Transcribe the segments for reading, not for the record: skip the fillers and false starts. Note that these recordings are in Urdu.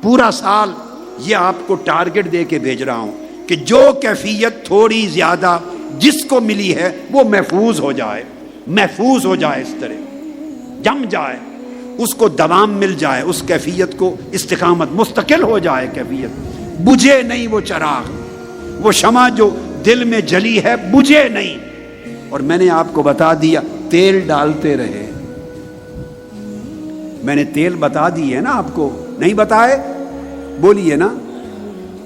پورا سال یہ آپ کو ٹارگٹ دے کے بھیج رہا ہوں کہ جو کیفیت تھوڑی زیادہ جس کو ملی ہے وہ محفوظ ہو جائے، محفوظ ہو جائے، اس طرح جم جائے، اس کو دوام مل جائے، اس کیفیت کو استقامت، مستقل ہو جائے کیفیت، بجھے نہیں وہ چراغ، وہ شمع جو دل میں جلی ہے بجھے نہیں۔ اور میں نے آپ کو بتا دیا تیل ڈالتے رہے، میں نے تیل بتا دی ہے نا آپ کو، نہیں بتائے؟ بولیے نا۔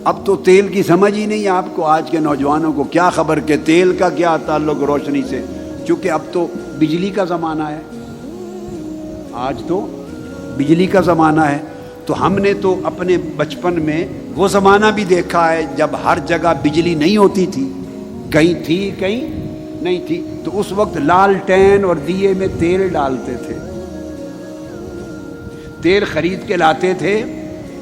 اب تو تیل کی سمجھ ہی نہیں آپ کو، آج کے نوجوانوں کو کیا خبر کہ تیل کا کیا تعلق روشنی سے، چونکہ اب تو بجلی کا زمانہ ہے، آج تو بجلی کا زمانہ ہے۔ تو ہم نے تو اپنے بچپن میں وہ زمانہ بھی دیکھا ہے جب ہر جگہ بجلی نہیں ہوتی تھی، کہیں تھی کہیں نہیں تھی، تو اس وقت لالٹین اور دیے میں تیل ڈالتے تھے، تیل خرید کے لاتے تھے،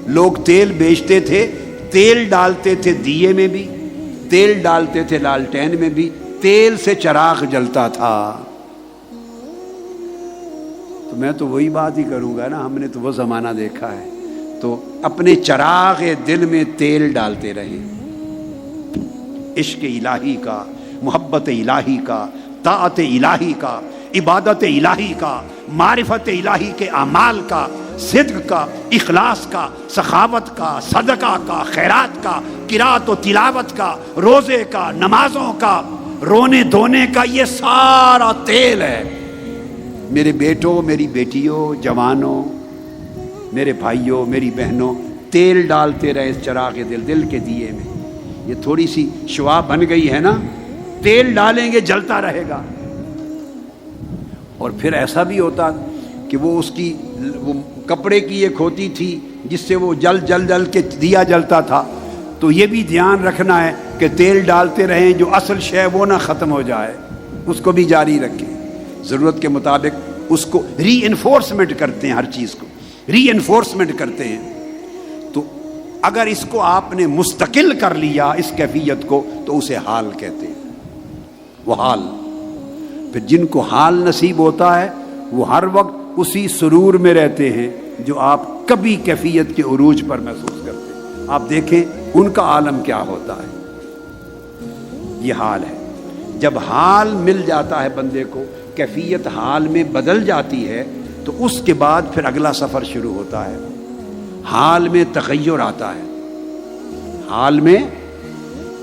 لوگ تیل بیچتے تھے، تیل ڈالتے تھے دیے میں بھی، تیل ڈالتے تھے لالٹین میں بھی، تیل سے چراغ جلتا تھا۔ تو میں تو وہی بات ہی کروں گا نا، ہم نے تو وہ زمانہ دیکھا ہے۔ تو اپنے چراغ دل میں تیل ڈالتے رہے، عشق الہی کا، محبت الہی کا، طاعت الہی کا، عبادت الہی کا، معرفت الہی کے اعمال کا، صدق کا، اخلاص کا، سخاوت کا، صدقہ کا، خیرات کا، قرات و تلاوت کا، روزے کا، نمازوں کا، رونے دھونے کا، یہ سارا تیل ہے۔ میرے بیٹوں، میری بیٹیوں، جوانوں، میرے بھائیوں، میری بہنوں، تیل ڈالتے رہے اس چراغ دل کے دیے میں۔ یہ تھوڑی سی شعاع بن گئی ہے نا، تیل ڈالیں گے جلتا رہے گا۔ اور پھر ایسا بھی ہوتا کہ وہ اس کی وہ کپڑے کی ایک ہوتی تھی جس سے وہ جل کے دیا جلتا تھا، تو یہ بھی دھیان رکھنا ہے کہ تیل ڈالتے رہیں، جو اصل شے وہ نہ ختم ہو جائے، اس کو بھی جاری رکھیں، ضرورت کے مطابق اس کو ری انفورسمنٹ کرتے ہیں، ہر چیز کو ری انفورسمنٹ کرتے ہیں۔ تو اگر اس کو آپ نے مستقل کر لیا اس کیفیت کو تو اسے حال کہتے ہیں، وہ حال۔ پھر جن کو حال نصیب ہوتا ہے وہ ہر وقت اسی سرور میں رہتے ہیں جو آپ کبھی کیفیت کے عروج پر محسوس کرتے ہیں۔ آپ دیکھیں ان کا عالم کیا ہوتا ہے، یہ حال ہے۔ جب حال مل جاتا ہے بندے کو، کیفیت حال میں بدل جاتی ہے، تو اس کے بعد پھر اگلا سفر شروع ہوتا ہے۔ حال میں تغیر آتا ہے، حال میں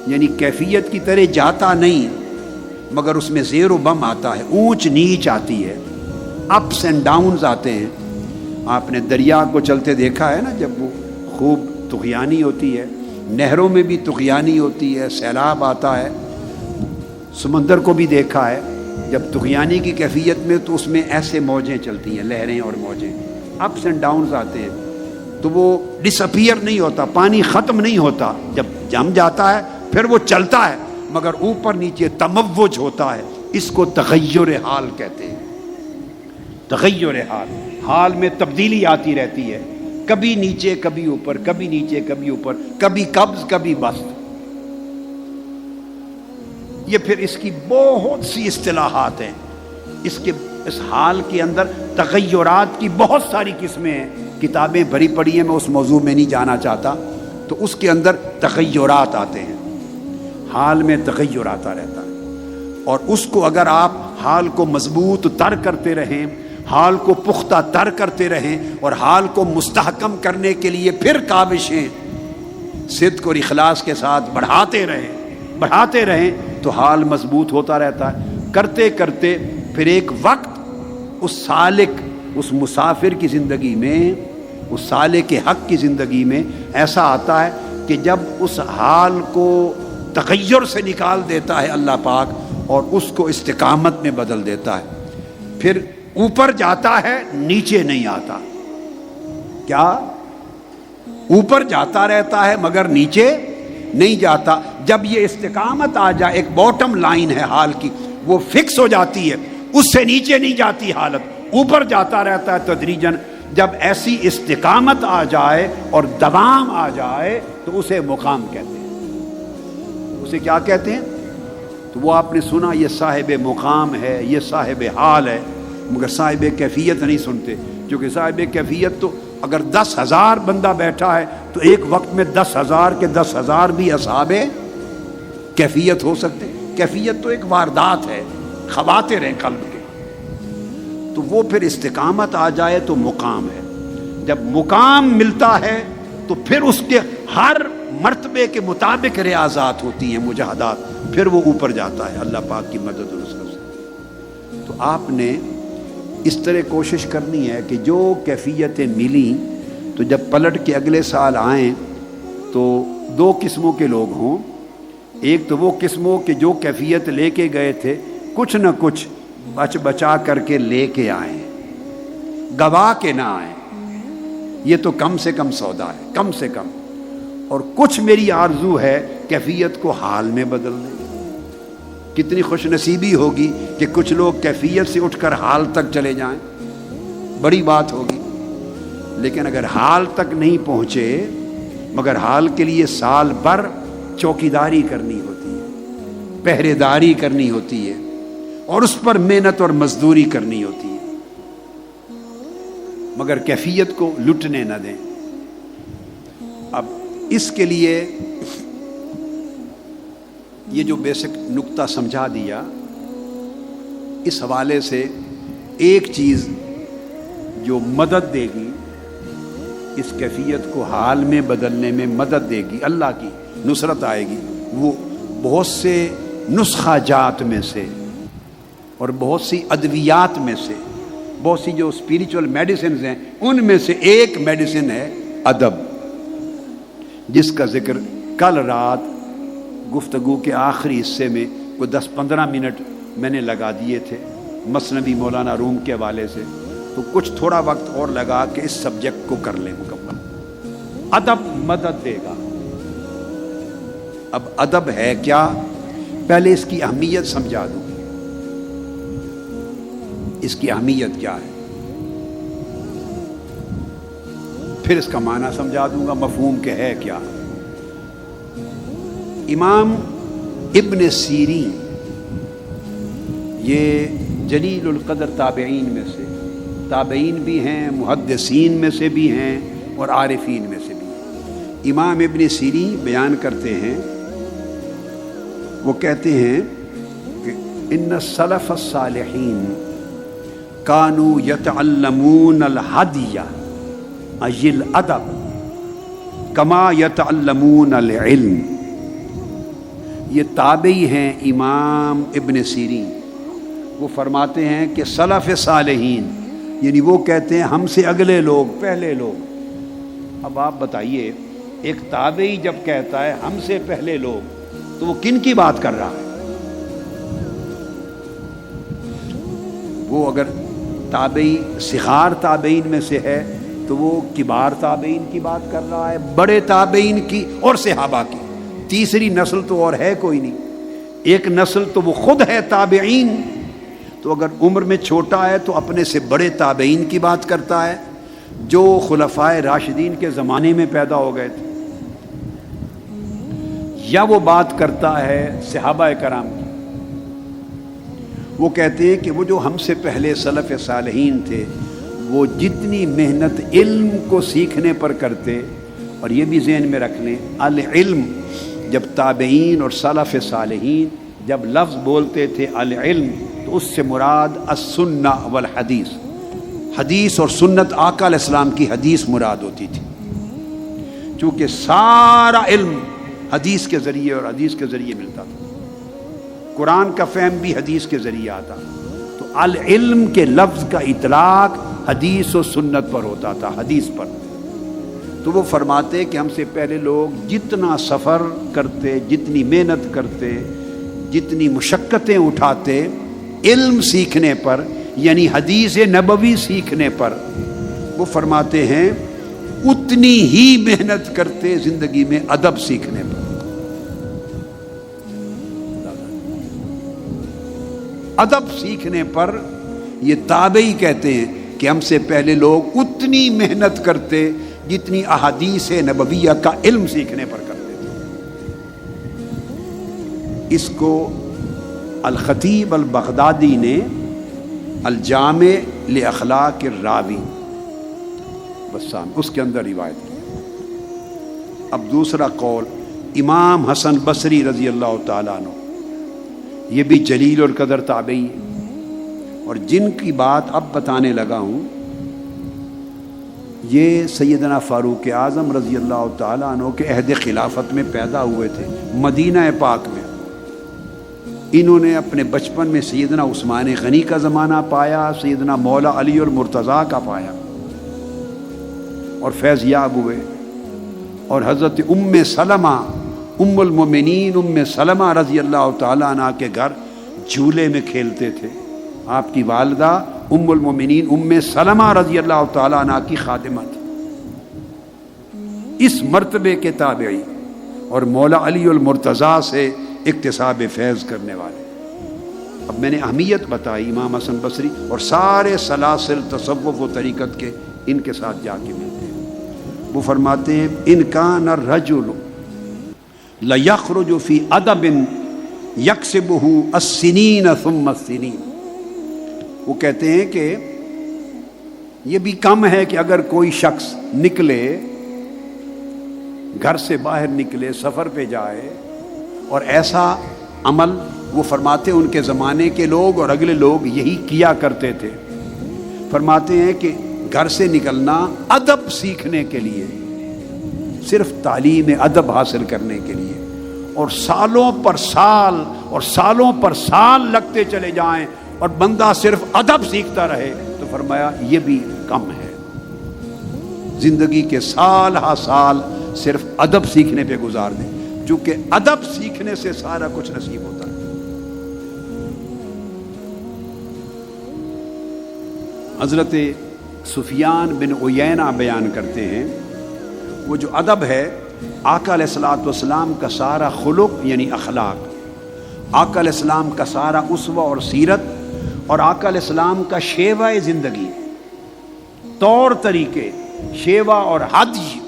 یعنی کیفیت کی طرح جاتا نہیں، مگر اس میں زیر و بم آتا ہے، اونچ نیچ آتی ہے، اپس اینڈ ڈاؤنز آتے ہیں۔ آپ نے دریا کو چلتے دیکھا ہے نا، جب وہ خوب طغیانی ہوتی ہے، نہروں میں بھی طغیانی ہوتی ہے، سیلاب آتا ہے۔ سمندر کو بھی دیکھا ہے، جب طغیانی کی کیفیت میں تو اس میں ایسے موجیں چلتی ہیں، لہریں اور موجیں، اپس اینڈ ڈاؤنز آتے ہیں، تو وہ ڈس اپیئر نہیں ہوتا، پانی ختم نہیں ہوتا، جب جم جاتا ہے پھر وہ چلتا ہے، مگر اوپر نیچے تموج ہوتا ہے۔ اس کو تغیر حال کہتے ہیں، تغیر حال۔ حال میں تبدیلی آتی رہتی ہے، کبھی نیچے کبھی اوپر، کبھی نیچے کبھی اوپر، کبھی قبض کبھی بسط۔ یہ پھر اس کی بہت سی اصطلاحات ہیں، اس حال کے اندر تغیرات کی بہت ساری قسمیں ہیں، کتابیں بھری پڑی ہیں، میں اس موضوع میں نہیں جانا چاہتا۔ تو اس کے اندر تغیرات آتے ہیں، حال میں تغیر آتا رہتا ہے، اور اس کو اگر آپ حال کو مضبوط تر کرتے رہیں، حال کو پختہ تر کرتے رہیں، اور حال کو مستحکم کرنے کے لیے پھر کاوشیں صدق اور اخلاص کے ساتھ بڑھاتے رہیں تو حال مضبوط ہوتا رہتا ہے۔ کرتے کرتے پھر ایک وقت اس سالک، اس مسافر کی زندگی میں، اس سالک حق کی زندگی میں ایسا آتا ہے کہ جب اس حال کو تغیر سے نکال دیتا ہے اللہ پاک اور اس کو استقامت میں بدل دیتا ہے، پھر اوپر جاتا ہے، نیچے نہیں آتا۔ کیا؟ اوپر جاتا رہتا ہے مگر نیچے نہیں جاتا۔ جب یہ استقامت آ جائے، ایک باٹم لائن ہے حال کی، وہ فکس ہو جاتی ہے، اس سے نیچے نہیں جاتی حالت، اوپر جاتا رہتا ہے تدریجاً۔ جب ایسی استقامت آ جائے اور دوام آ جائے تو اسے مقام کہتے ہیں۔ اسے کیا کہتے ہیں؟ تو وہ آپ نے سنا، یہ صاحب مقام ہے، یہ صاحب حال ہے، مگر صاحب کیفیت نہیں سنتے، کیونکہ صاحب کیفیت تو اگر 10,000 بندہ بیٹھا ہے تو ایک وقت میں 10,000 کے 10,000 بھی اصحاب کیفیت ہو سکتے ہیں. کیفیت تو ایک واردات ہے، خواطر ہیں قلب کے. تو وہ پھر استقامت آ جائے تو مقام ہے. جب مقام ملتا ہے تو پھر اس کے ہر مرتبے کے مطابق ریاضات ہوتی ہیں، مجاہدات، پھر وہ اوپر جاتا ہے اللہ پاک کی مدد اور نصرت سے. تو آپ نے اس طرح کوشش کرنی ہے کہ جو کیفیتیں ملیں تو جب پلٹ کے اگلے سال آئیں تو 2 قسموں کے لوگ ہوں. ایک تو وہ قسموں کے جو کیفیت لے کے گئے تھے کچھ نہ کچھ بچا کر کے لے کے آئیں، گوا کے نہ آئیں. یہ تو کم سے کم سودا ہے، کم سے کم. اور کچھ میری آرزو ہے کیفیت کو حال میں بدل دیں. کتنی خوش نصیبی ہوگی کہ کچھ لوگ کیفیت سے اٹھ کر حال تک چلے جائیں، بڑی بات ہوگی. لیکن اگر حال تک نہیں پہنچے، مگر حال کے لیے سال بھر چوکیداری کرنی ہوتی ہے، پہرے داری کرنی ہوتی ہے، اور اس پر محنت اور مزدوری کرنی ہوتی ہے. مگر کیفیت کو لٹنے نہ دیں. اب اس کے لیے یہ جو بیسک نقطہ سمجھا دیا، اس حوالے سے ایک چیز جو مدد دے گی، اس کیفیت کو حال میں بدلنے میں مدد دے گی، اللہ کی نصرت آئے گی. وہ بہت سے نسخہ جات میں سے اور بہت سی ادویات میں سے، بہت سی جو اسپریچول میڈیسنز ہیں ان میں سے ایک میڈیسن ہے ادب، جس کا ذکر کل رات گفتگو کے آخری حصے میں کوئی 10-15 منٹ میں نے لگا دیے تھے مثنوی مولانا روم کے حوالے سے. تو کچھ تھوڑا وقت اور لگا کے اس سبجیکٹ کو کر لیں مکمل. ادب مدد دے گا. اب ادب ہے کیا؟ پہلے اس کی اہمیت سمجھا دوں. اس کی اہمیت کیا ہے، پھر اس کا معنی سمجھا دوں گا، مفہوم کہ ہے کیا. امام ابن سیرین یہ جلیل القدر تابعین میں سے، تابعین بھی ہیں، محدثین میں سے بھی ہیں اور عارفین میں سے بھی ہیں. امام ابن سیرین بیان کرتے ہیں، وہ کہتے ہیں کہ ان السلف الصالحین کانوا یتعلمون الہدی ای الادب کما یتعلمون العلم. یہ تابعی ہیں امام ابن سیرین. وہ فرماتے ہیں کہ سلف صالحین یعنی وہ کہتے ہیں ہم سے اگلے لوگ، پہلے لوگ. اب آپ بتائیے، ایک تابعی جب کہتا ہے ہم سے پہلے لوگ تو وہ کن کی بات کر رہا ہے؟ وہ اگر تابعی صغار تابعین میں سے ہے تو وہ کبار تابعین کی بات کر رہا ہے، بڑے تابعین کی اور صحابہ کی. تیسری نسل تو اور ہے کوئی نہیں. ایک نسل تو وہ خود ہے تابعین. تو اگر عمر میں چھوٹا ہے تو اپنے سے بڑے تابعین کی بات کرتا ہے جو خلفائے راشدین کے زمانے میں پیدا ہو گئے تھے، یا وہ بات کرتا ہے صحابہ کرام کی. وہ کہتے ہیں کہ وہ جو ہم سے پہلے سلف صالحین تھے وہ جتنی محنت علم کو سیکھنے پر کرتے، اور یہ بھی ذہن میں رکھ لیں العلم، جب تابعین اور سلف صالحین جب لفظ بولتے تھے العلم تو اس سے مراد السنہ والحدیث، حدیث اور سنت، آقا علیہ السلام کی حدیث مراد ہوتی تھی. چونکہ سارا علم حدیث کے ذریعے اور حدیث کے ذریعے ملتا تھا، قرآن کا فہم بھی حدیث کے ذریعے آتا. تو العلم کے لفظ کا اطلاق حدیث و سنت پر ہوتا تھا، حدیث پر. تو وہ فرماتے کہ ہم سے پہلے لوگ جتنا سفر کرتے، جتنی محنت کرتے، جتنی مشقتیں اٹھاتے علم سیکھنے پر، یعنی حدیث نبوی سیکھنے پر، وہ فرماتے ہیں اتنی ہی محنت کرتے زندگی میں ادب سیکھنے پر. ادب سیکھنے پر یہ تابعی کہتے ہیں کہ ہم سے پہلے لوگ اتنی محنت کرتے جتنی احادیث نبویہ کا علم سیکھنے پر کرتے تھے. اس کو الخطیب البغدادی نے الجامع لاخلاق الراوی بسام، اس کے اندر روایت کی۔ اب دوسرا قول امام حسن بصری رضی اللہ تعالیٰ عنہ، یہ بھی جلیل اور قدر تابعی ہے، اور جن کی بات اب بتانے لگا ہوں یہ سیدنا فاروق اعظم رضی اللہ تعالیٰ عنہ کے عہد خلافت میں پیدا ہوئے تھے مدینہ پاک میں۔ انہوں نے اپنے بچپن میں سیدنا عثمان غنی کا زمانہ پایا، سیدنا مولا علی المرتضیٰ کا پایا، اور فیض یاب ہوئے، اور حضرت ام سلمہ ام المومنین ام سلمہ رضی اللہ تعالیٰ عنہ کے گھر جھولے میں کھیلتے تھے۔ آپ کی والدہ ام المومنین ام سلمہ رضی اللہ تعالیٰ عنہ کی خادمہ تھی، اس مرتبے کے تابعی، اور مولا علی المرتضیٰ سے اکتساب فیض کرنے والے۔ اب میں نے اہمیت بتائی امام حسن بصری، اور سارے سلاسل تصوف و طریقت کے ان کے ساتھ جا کے ملتے ہیں۔ وہ فرماتے ہیں ان کان الرجل لیخرج فی ادب یکسبہ السنین ثم السنین، وہ کہتے ہیں کہ یہ بھی کم ہے کہ اگر کوئی شخص نکلے، گھر سے باہر نکلے، سفر پہ جائے، اور ایسا عمل، وہ فرماتے ہیں ان کے زمانے کے لوگ اور اگلے لوگ یہی کیا کرتے تھے۔ فرماتے ہیں کہ گھر سے نکلنا ادب سیکھنے کے لیے، صرف تعلیم ادب حاصل کرنے کے لیے، اور سالوں پر سال اور سالوں پر سال لگتے چلے جائیں اور بندہ صرف ادب سیکھتا رہے، تو فرمایا یہ بھی کم ہے۔ زندگی کے سال ہا سال صرف ادب سیکھنے پہ گزار دیں، چونکہ ادب سیکھنے سے سارا کچھ نصیب ہوتا ہے۔ حضرت سفیان بن عیینہ بیان کرتے ہیں، وہ جو ادب ہے، آقا علیہ الصلوۃ والسلام کا سارا خلق یعنی اخلاق، آقا علیہ السلام کا سارا اسوہ اور سیرت، اور آقا علیہ السلام کا شیوہ زندگی، طور طریقے، شیوہ اور حدی،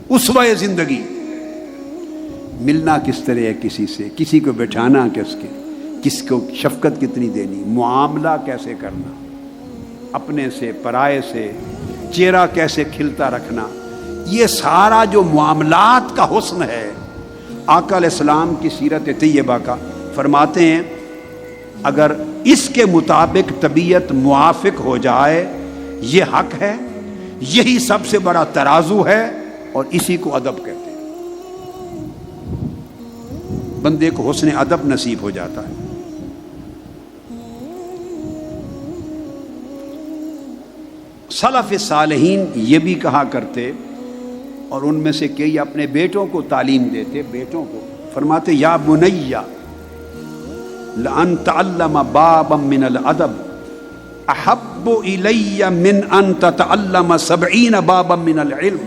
اسوہ زندگی، ملنا کس طرح ہے کسی سے، کسی کو بٹھانا کس کو شفقت کتنی دینی، معاملہ کیسے کرنا، اپنے سے پرائے سے چہرہ کیسے کھلتا رکھنا، یہ سارا جو معاملات کا حسن ہے آقا علیہ السلام کی سیرت طیبہ کا، فرماتے ہیں اگر اس کے مطابق طبیعت موافق ہو جائے، یہ حق ہے، یہی سب سے بڑا ترازو ہے، اور اسی کو ادب کہتے ہیں۔ بندے کو حسن ادب نصیب ہو جاتا ہے۔ سلف صالحین یہ بھی کہا کرتے، اور ان میں سے کئی اپنے بیٹوں کو تعلیم دیتے، بیٹوں کو فرماتے یا بنی لأن تعلم بابا من الادب احب الی من ان تتعلم 70 بابا من العلم۔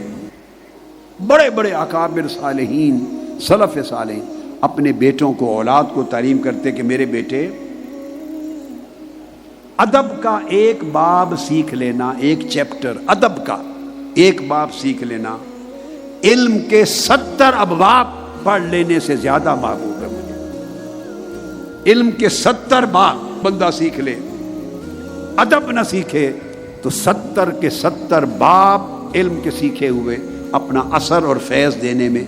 بڑے بڑے اکابر صالحین، سلف صالحین اپنے بیٹوں کو، اولاد کو تعلیم کرتے کہ میرے بیٹے، ادب کا ایک باب سیکھ لینا، ایک چیپٹر ادب کا ایک باب سیکھ لینا، علم کے 70 ابواب پڑھ لینے سے زیادہ محبوب ہے مجھے۔ علم کے 70 باب بندہ سیکھ لے، ادب نہ سیکھے تو 70 کے 70 باب علم کے سیکھے ہوئے اپنا اثر اور فیض دینے میں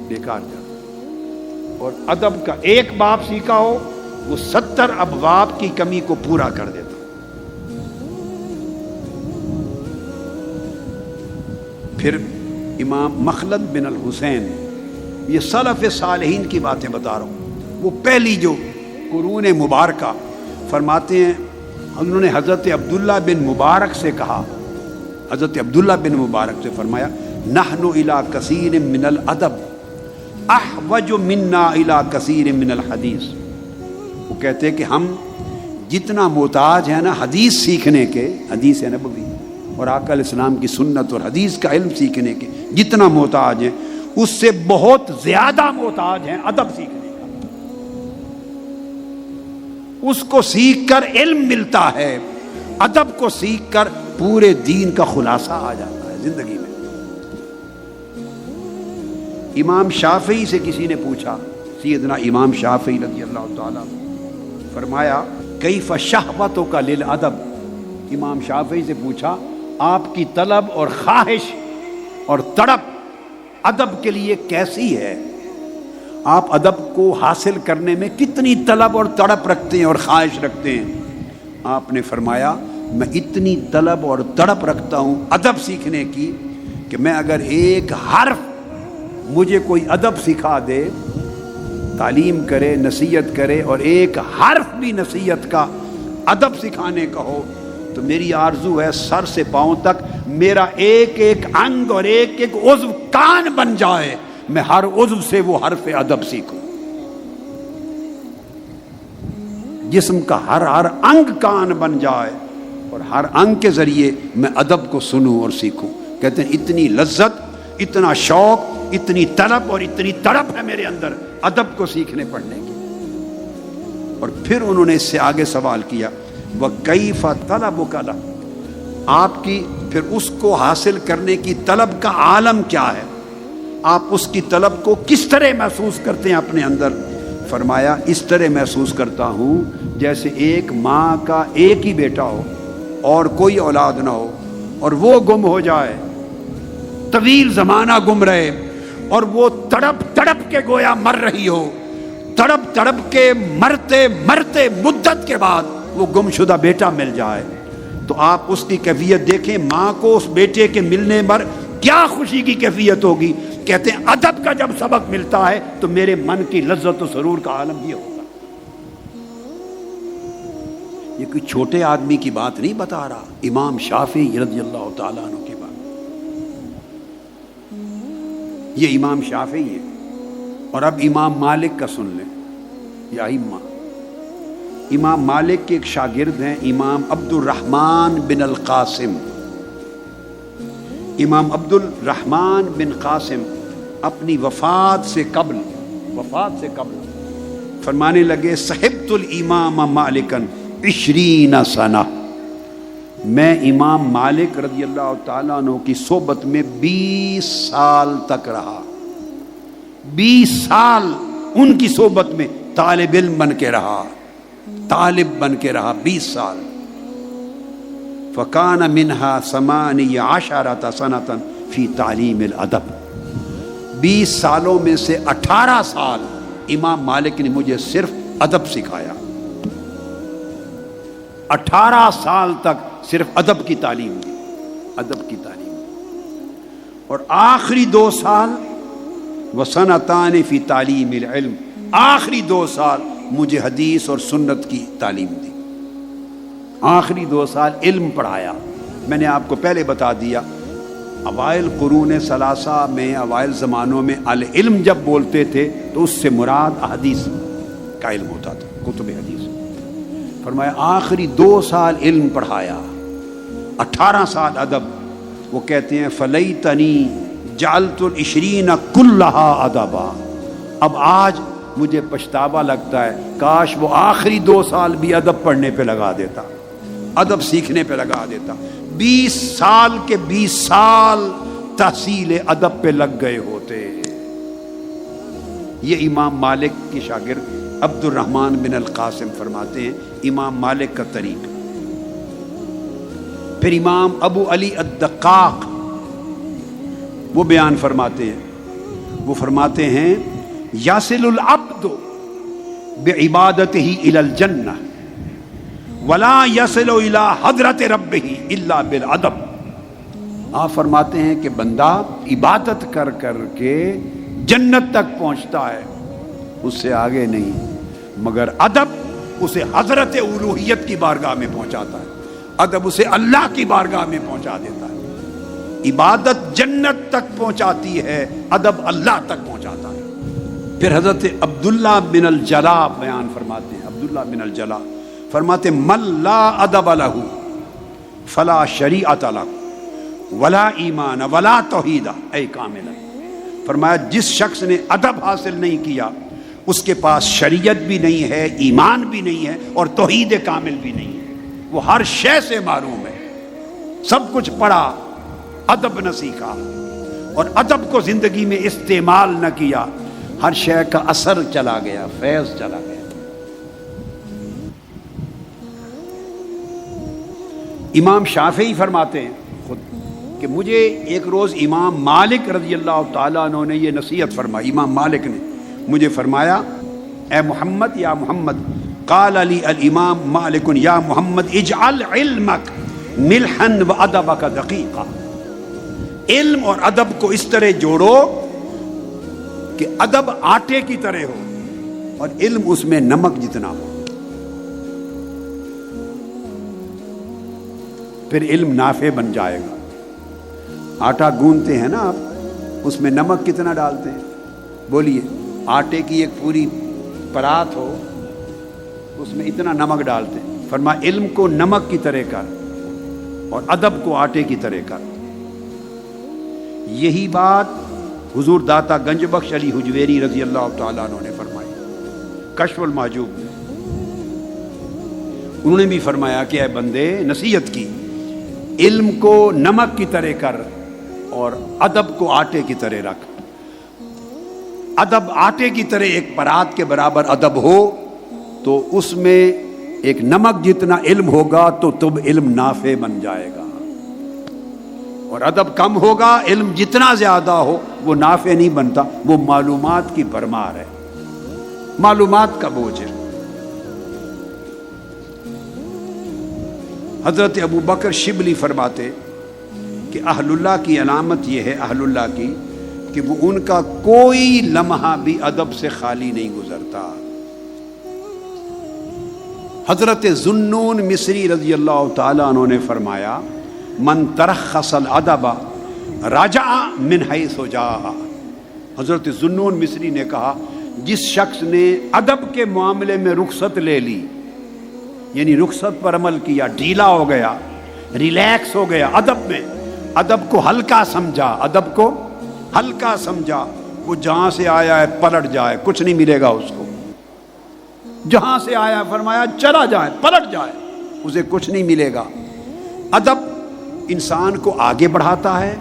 بیکار جاتا، اور ادب کا ایک باب سیکھا ہو وہ 70 ابواب کی کمی کو پورا کر دیتا۔ پھر امام مخلد بن الحسین، یہ سلف صالحین کی باتیں بتا رہا ہوں، وہ پہلی جو قرون مبارکہ، فرماتے ہیں انہوں نے حضرت عبداللہ بن مبارک سے کہا، حضرت عبداللہ بن مبارک سے فرمایا نحن الی کثیر من الادب احوج منا الی کثیر من الحدیث۔ وہ کہتے کہ ہم جتنا محتاج ہیں نا حدیث سیکھنے کے، حدیث نبوی اور آقا علیہ السلام کی سنت اور حدیث کا علم سیکھنے کے جتنا محتاج ہیں، اس سے بہت زیادہ محتاج ہیں ادب سیکھنے کا۔ اس کو سیکھ کر علم ملتا ہے، ادب کو سیکھ کر پورے دین کا خلاصہ آ جاتا ہے زندگی میں۔ امام شافعی سے کسی نے پوچھا، سیدنا امام شافعی رضی اللہ تعالیٰ، فرمایا کیف شہوتک للادب۔ امام شافعی سے پوچھا آپ کی طلب اور خواہش اور تڑپ ادب کے لیے کیسی ہے؟ آپ ادب کو حاصل کرنے میں کتنی طلب اور تڑپ رکھتے ہیں اور خواہش رکھتے ہیں؟ آپ نے فرمایا میں اتنی طلب اور تڑپ رکھتا ہوں ادب سیکھنے کی کہ میں اگر ایک حرف مجھے کوئی ادب سکھا دے، تعلیم کرے، نصیحت کرے، اور ایک حرف بھی نصیحت کا ادب سکھانے کا ہو، تو میری آرزو ہے سر سے پاؤں تک میرا ایک ایک انگ اور ایک ایک عضو کان بن جائے، میں ہر عضو سے وہ حرف ادب سیکھوں، جسم کا ہر انگ کان بن جائے اور ہر انگ کے ذریعے میں ادب کو سنوں اور سیکھوں۔ کہتے ہیں اتنی لذت، اتنا شوق، اتنی طلب اور اتنی تڑپ ہے میرے اندر ادب کو سیکھنے پڑھنے کی۔ اور پھر انہوں نے اس سے آگے سوال کیا وَكَيْفَ طَلَبُكَ لَهُ، آپ کی پھر اس کو حاصل کرنے کی طلب کا عالم کیا ہے؟ آپ اس کی طلب کو کس طرح محسوس کرتے ہیں اپنے اندر؟ فرمایا اس طرح محسوس کرتا ہوں جیسے ایک ماں کا ایک ہی بیٹا ہو اور کوئی اولاد نہ ہو، اور وہ گم ہو جائے، طویل زمانہ گم رہے، اور وہ تڑپ تڑپ کے گویا مر رہی ہو، تڑپ تڑپ کے مرتے مرتے مدت کے بعد وہ گم شدہ بیٹا مل جائے، تو آپ اس کی کیفیت دیکھیں، ماں کو اس بیٹے کے ملنے پر کیا خوشی کی کیفیت ہوگی۔ کہتے ہیں ادب کا جب سبق ملتا ہے تو میرے من کی لذت و سرور کا عالم یہ ہوگا۔ یہ کوئی چھوٹے آدمی کی بات نہیں بتا رہا، امام شافعی رضی اللہ تعالیٰ عنہ کی بات، یہ امام شافعی ہے۔ اور اب امام مالک کا سن لیں، یا امام مالک کے ایک شاگرد ہیں امام عبد الرحمن بن القاسم۔ امام عبد الرحمن بن قاسم اپنی وفات سے قبل فرمانے لگے صحبت الامام مالکا 20 سنہ، میں امام مالک رضی اللہ تعالیٰ عنہ کی صحبت میں 20 سال تک رہا، 20 سال ان کی صحبت میں طالب علم بن کے رہا، 20 سال۔ فَكَانَ مِنْهَا 18 سَنَةً فِي تَعْلِيمِ الْأَدَبِ، 20 سالوں میں سے 18 سال امام مالک نے مجھے صرف ادب سکھایا، 18 سال تک صرف ادب کی تعلیم دی، ادب کی تعلیم۔ اور آخری 2 سال وَسَنَتَانِ فِي تَعْلِيمِ الْعِلْمِ، آخری 2 سال مجھے حدیث اور سنت کی تعلیم دی، آخری 2 سال علم پڑھایا۔ میں نے آپ کو پہلے بتا دیا اوائل قرون ثلاثہ میں، اوائل زمانوں میں العلم جب بولتے تھے تو اس سے مراد احادیث کا علم ہوتا تھا، کتب حدیث۔ فرمایا آخری 2 سال علم پڑھایا، 18 سال ادب۔ وہ کہتے ہیں فلیتنی جعلت العشرین کلہا ادبا، اب آج مجھے پچھتاوا لگتا ہے کاش وہ آخری 2 سال بھی ادب پڑھنے پہ لگا دیتا، ادب سیکھنے پہ لگا دیتا۔ 20 سال کے 20 سال تحصیل ادب پہ لگ گئے ہوتے۔ یہ امام مالک کی شاگرد عبد الرحمن بن القاسم فرماتے ہیں امام مالک کا طریق۔ پھر امام ابو علی الدقاق وہ بیان فرماتے ہیں، وہ فرماتے ہیں یصل العبد بعبادتہ الی الجنہ ولا یصل الی حضرت ربہ الا بالادب۔ آپ فرماتے ہیں کہ بندہ عبادت کر کر کے جنت تک پہنچتا ہے، اس سے آگے نہیں، مگر ادب اسے حضرت الوہیت کی بارگاہ میں پہنچاتا ہے، ادب اسے اللہ کی بارگاہ میں پہنچا دیتا ہے۔ عبادت جنت تک پہنچاتی ہے، ادب اللہ تک پہنچاتا ہے۔ پھر حضرت عبداللہ بن الجلا بیان فرماتے ہیں، عبداللہ بن الجلا فرماتے من لا ادب لہ فلا شریعت لہ ولا ایمان ولا توحید اے کاملا۔ فرمایا جس شخص نے ادب حاصل نہیں کیا اس کے پاس شریعت بھی نہیں ہے، ایمان بھی نہیں ہے، اور توحید کامل بھی نہیں ہے، وہ ہر شے سے محروم ہے۔ سب کچھ پڑھا، ادب نہ سیکھا، اور ادب کو زندگی میں استعمال نہ کیا، ہر شے کا اثر چلا گیا، فیض چلا گیا۔ امام شافعی فرماتے ہیں کہ مجھے ایک روز امام مالک رضی اللہ تعالیٰ عنہ نے یہ نصیحت فرمائی. امام مالک نے مجھے فرمایا اے محمد یا محمد، قال علی الامام مالک یا محمد اجعل علمک ملحن و ادبک دقیقا، علم اور ادب کو اس طرح جوڑو کہ ادب آٹے کی طرح ہو اور علم اس میں نمک جتنا ہو، پھر علم نافع بن جائے گا. آٹا گوندتے ہیں نا آپ، اس میں نمک کتنا ڈالتے ہیں؟ بولیے. آٹے کی ایک پوری پرات ہو، اس میں اتنا نمک ڈالتے ہیں. فرمایا علم کو نمک کی طرح کر اور ادب کو آٹے کی طرح کر. یہی بات حضور داتا گنج بخش علی حجویری رضی اللہ تعالیٰ عنہ نے فرمائی کشف المحجوب میں. انہوں نے بھی فرمایا کہ اے بندے، نصیحت کی، علم کو نمک کی طرح کر اور ادب کو آٹے کی طرح رکھ. ادب آٹے کی طرح ایک پرات کے برابر ادب ہو تو اس میں ایک نمک جتنا علم ہوگا تو تب علم نافع بن جائے گا، اور ادب کم ہوگا، علم جتنا زیادہ ہو وہ نافع نہیں بنتا، وہ معلومات کی بھرمار ہے، معلومات کا بوجھ ہے. حضرت ابو بکر شبلی فرماتے کہ اہل اللہ کی علامت یہ ہے، اہل اللہ کی، کہ وہ ان کا کوئی لمحہ بھی ادب سے خالی نہیں گزرتا. حضرت ذوالنون مصری رضی اللہ تعالیٰ عنہ نے فرمایا من ترخص الادب رجع من حیث جاء. حضرت ذوالنون مصری نے کہا جس شخص نے ادب کے معاملے میں رخصت لے لی، یعنی رخصت پر عمل کیا، ڈھیلا ہو گیا، ریلیکس ہو گیا ادب میں، ادب کو ہلکا سمجھا، ادب کو ہلکا سمجھا، وہ جہاں سے آیا ہے پلٹ جائے، کچھ نہیں ملے گا اس کو. جہاں سے آیا فرمایا چلا جائے، پلٹ جائے، اسے کچھ نہیں ملے گا. ادب انسان کو آگے بڑھاتا ہے،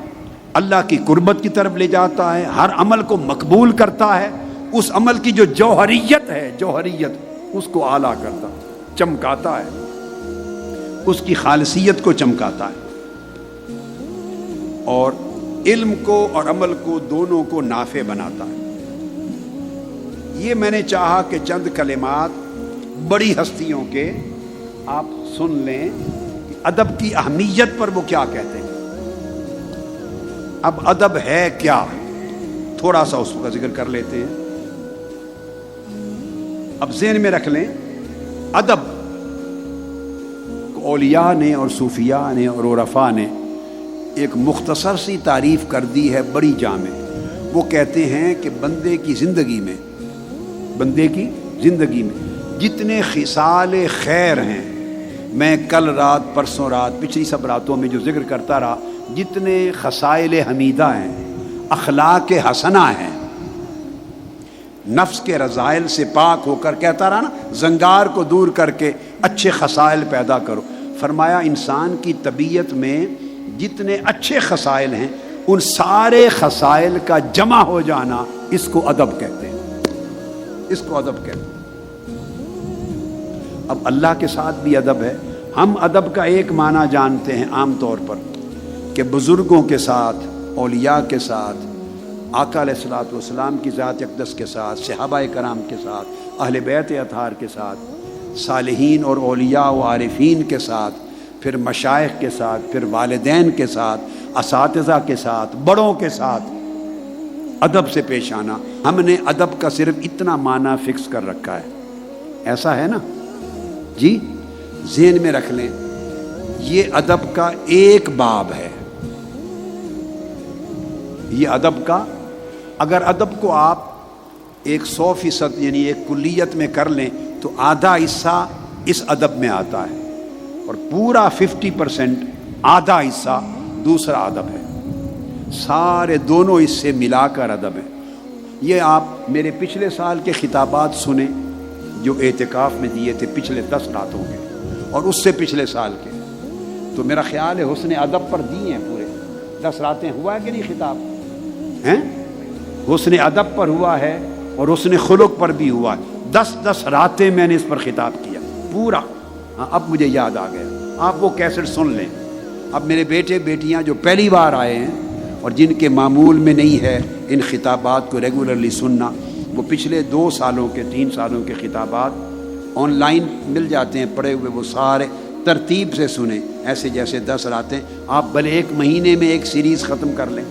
اللہ کی قربت کی طرف لے جاتا ہے، ہر عمل کو مقبول کرتا ہے، اس عمل کی جو جوہریت ہے، جوہریت اس کو اعلیٰ کرتا، چمکاتا ہے، اس کی خالصیت کو چمکاتا ہے، اور علم کو اور عمل کو دونوں کو نافع بناتا ہے. یہ میں نے چاہا کہ چند کلمات بڑی ہستیوں کے آپ سن لیں کہ ادب کی اہمیت پر وہ کیا کہتے ہیں. اب ادب ہے کیا، تھوڑا سا اس کا ذکر کر لیتے ہیں. اب ذہن میں رکھ لیں، ادب اولیاء نے اور صوفیاء نے اور عرفاء نے ایک مختصر سی تعریف کر دی ہے بڑی جامع. وہ کہتے ہیں کہ بندے کی زندگی میں جتنے خصال خیر ہیں، میں کل رات، پرسوں رات، پچھلی سب راتوں میں جو ذکر کرتا رہا، جتنے خصائل حمیدہ ہیں، اخلاق حسنہ ہیں، نفس کے رذائل سے پاک ہو کر، کہتا رہا نا، زنگار کو دور کر کے اچھے خصائل پیدا کرو. فرمایا انسان کی طبیعت میں جتنے اچھے خصائل ہیں، ان سارے خصائل کا جمع ہو جانا، اس کو ادب کہتے ہیں، اس کو ادب کہتے ہیں. اب اللہ کے ساتھ بھی ادب ہے. ہم ادب کا ایک معنی جانتے ہیں عام طور پر کہ بزرگوں کے ساتھ، اولیاء کے ساتھ، آقا علیہ الصلوۃ والسلام کی ذات اقدس کے ساتھ، صحابہ کرام کے ساتھ، اہل بیت اطہار کے ساتھ، صالحین اور اولیاء و عارفین کے ساتھ، پھر مشائخ کے ساتھ، پھر والدین کے ساتھ، اساتذہ کے ساتھ، بڑوں کے ساتھ ادب سے پیش آنا. ہم نے ادب کا صرف اتنا معنی فکس کر رکھا ہے. ایسا ہے نا جی؟ ذہن میں رکھ لیں، یہ ادب کا ایک باب ہے. یہ ادب کا، اگر ادب کو آپ 100% یعنی ایک کلیت میں کر لیں تو آدھا حصہ اس ادب میں آتا ہے، اور پورا 50% آدھا حصہ دوسرا ادب ہے. سارے دونوں اس سے ملا کر ادب ہے. یہ آپ میرے پچھلے سال کے خطابات سنیں جو اعتکاف میں دیے تھے، پچھلے 10 راتوں کے اور اس سے پچھلے سال کے، تو میرا خیال ہے حسن ادب پر دیے ہیں پورے 10 راتیں. ہوا ہے کہ نہیں خطاب ہیں؟ حسن ادب پر ہوا ہے اور حسن خلق پر بھی ہوا ہے. 10 راتیں میں نے اس پر خطاب کیا پورا. ہاں اب مجھے یاد آ گیا، آپ وہ کیسٹ سن لیں. اب میرے بیٹے بیٹیاں جو پہلی بار آئے ہیں اور جن کے معمول میں نہیں ہے ان خطابات کو ریگولرلی سننا، وہ پچھلے 2 سالوں کے 3 سالوں کے خطابات آن لائن مل جاتے ہیں پڑھے ہوئے، وہ سارے ترتیب سے سنیں، ایسے جیسے 10 راتیں آپ بھلے 1 مہینے میں ایک سیریز ختم کر لیں،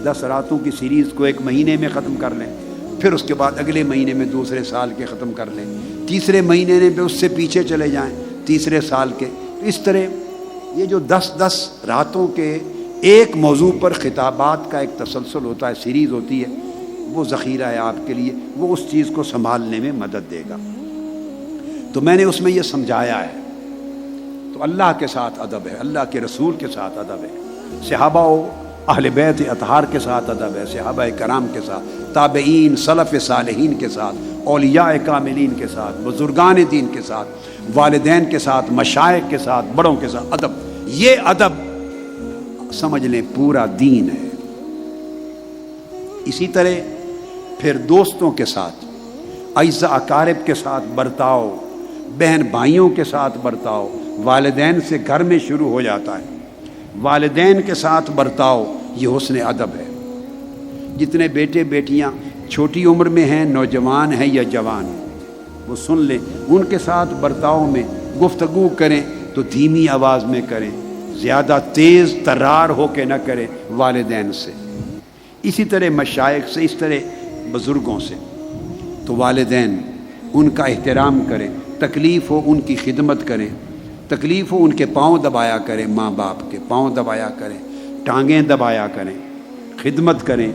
10 راتوں کی سیریز کو 1 مہینے میں ختم کر لیں، پھر اس کے بعد اگلے مہینے میں دوسرے سال کے ختم کر لیں، تیسرے مہینے میں اس سے پیچھے چلے جائیں تیسرے سال کے. اس طرح یہ جو 10 راتوں کے ایک موضوع پر خطابات کا ایک تسلسل ہوتا ہے، سیریز ہوتی ہے، وہ ذخیرہ ہے آپ کے لیے، وہ اس چیز کو سنبھالنے میں مدد دے گا. تو میں نے اس میں یہ سمجھایا ہے. تو اللہ کے ساتھ ادب ہے، اللہ کے رسول کے ساتھ ادب ہے، صحابہ و اہل بیت اطہار کے ساتھ ادب ہے، صحابہ کرام کے ساتھ، تابعین سلف صالحین کے ساتھ، اولیاء کاملین کے ساتھ، بزرگان دین کے ساتھ، والدین کے ساتھ، مشائخ کے ساتھ، بڑوں کے ساتھ ادب. یہ ادب سمجھ لیں پورا دین ہے. اسی طرح پھر دوستوں کے ساتھ، اعزاء اقارب کے ساتھ برتاؤ، بہن بھائیوں کے ساتھ برتاؤ، والدین سے گھر میں شروع ہو جاتا ہے. والدین کے ساتھ برتاؤ یہ حسن ادب ہے. جتنے بیٹے بیٹیاں چھوٹی عمر میں ہیں، نوجوان ہیں یا جوان ہیں، وہ سن لیں. ان کے ساتھ برتاؤ میں گفتگو کریں تو دھیمی آواز میں کریں، زیادہ تیز ترار ہو کے نہ کریں والدین سے. اسی طرح مشائخ سے، اس طرح بزرگوں سے. تو والدین ان کا احترام کریں، تکلیف ہو ان کی خدمت کریں، تکلیف ہو ان کے پاؤں دبایا کریں، ماں باپ کے پاؤں دبایا کریں، ٹانگیں دبایا کریں، خدمت کریں.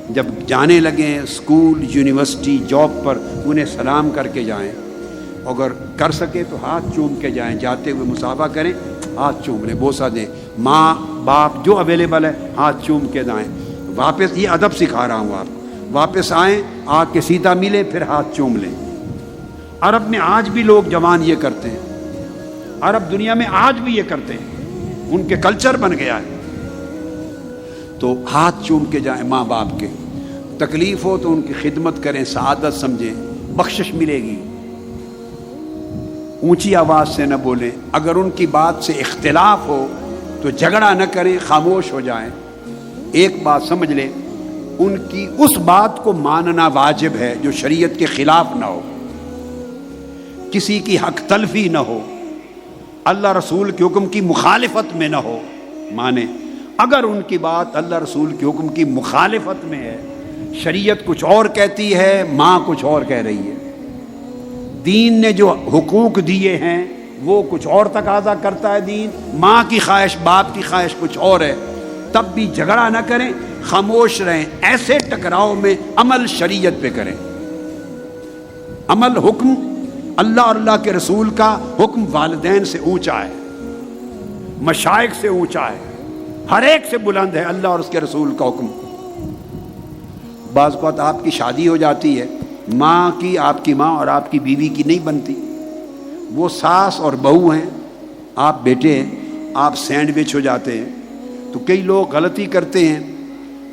جب جانے لگیں اسکول، یونیورسٹی، جاب پر انہیں سلام کر کے جائیں. اگر کر سکے تو ہاتھ چوم کے جائیں، جاتے ہوئے مصافحہ کریں، ہاتھ چوم لیں، بوسہ دیں. ماں باپ جو اویلیبل ہے ہاتھ چوم کے جائیں. واپس یہ ادب سکھا رہا ہوں آپ کو. واپس آئیں، آ کے سیدھا ملے، پھر ہاتھ چوم لیں. عرب میں آج بھی لوگ جوان یہ کرتے ہیں، عرب دنیا میں آج بھی یہ کرتے ہیں، ان کے کلچر بن گیا ہے. تو ہاتھ چوم کے جائیں ماں باپ کے. تکلیف ہو تو ان کی خدمت کریں، سعادت سمجھیں، بخشش ملے گی. اونچی آواز سے نہ بولیں. اگر ان کی بات سے اختلاف ہو تو جھگڑا نہ کریں، خاموش ہو جائیں. ایک بات سمجھ لیں، ان کی اس بات کو ماننا واجب ہے جو شریعت کے خلاف نہ ہو، کسی کی حق تلفی نہ ہو، اللہ رسول کے حکم کی مخالفت میں نہ ہو، مانے. اگر ان کی بات اللہ رسول کے حکم کی مخالفت میں ہے، شریعت کچھ اور کہتی ہے، ماں کچھ اور کہہ رہی ہے، دین نے جو حقوق دیے ہیں وہ کچھ اور تقاضا کرتا ہے دین، ماں کی خواہش باپ کی خواہش کچھ اور ہے، تب بھی جھگڑا نہ کریں، خاموش رہیں. ایسے ٹکراؤ میں عمل شریعت پہ کریں. عمل حکم اللہ اور اللہ کے رسول کا حکم والدین سے اونچا ہے، مشائخ سے اونچا ہے، ہر ایک سے بلند ہے اللہ اور اس کے رسول کا حکم. بعض اوقات آپ کی شادی ہو جاتی ہے، ماں کی، آپ کی ماں اور آپ کی بیوی کی نہیں بنتی، وہ ساس اور بہو ہیں، آپ بیٹے ہیں، آپ سینڈوچ ہو جاتے ہیں. تو کئی لوگ غلطی کرتے ہیں،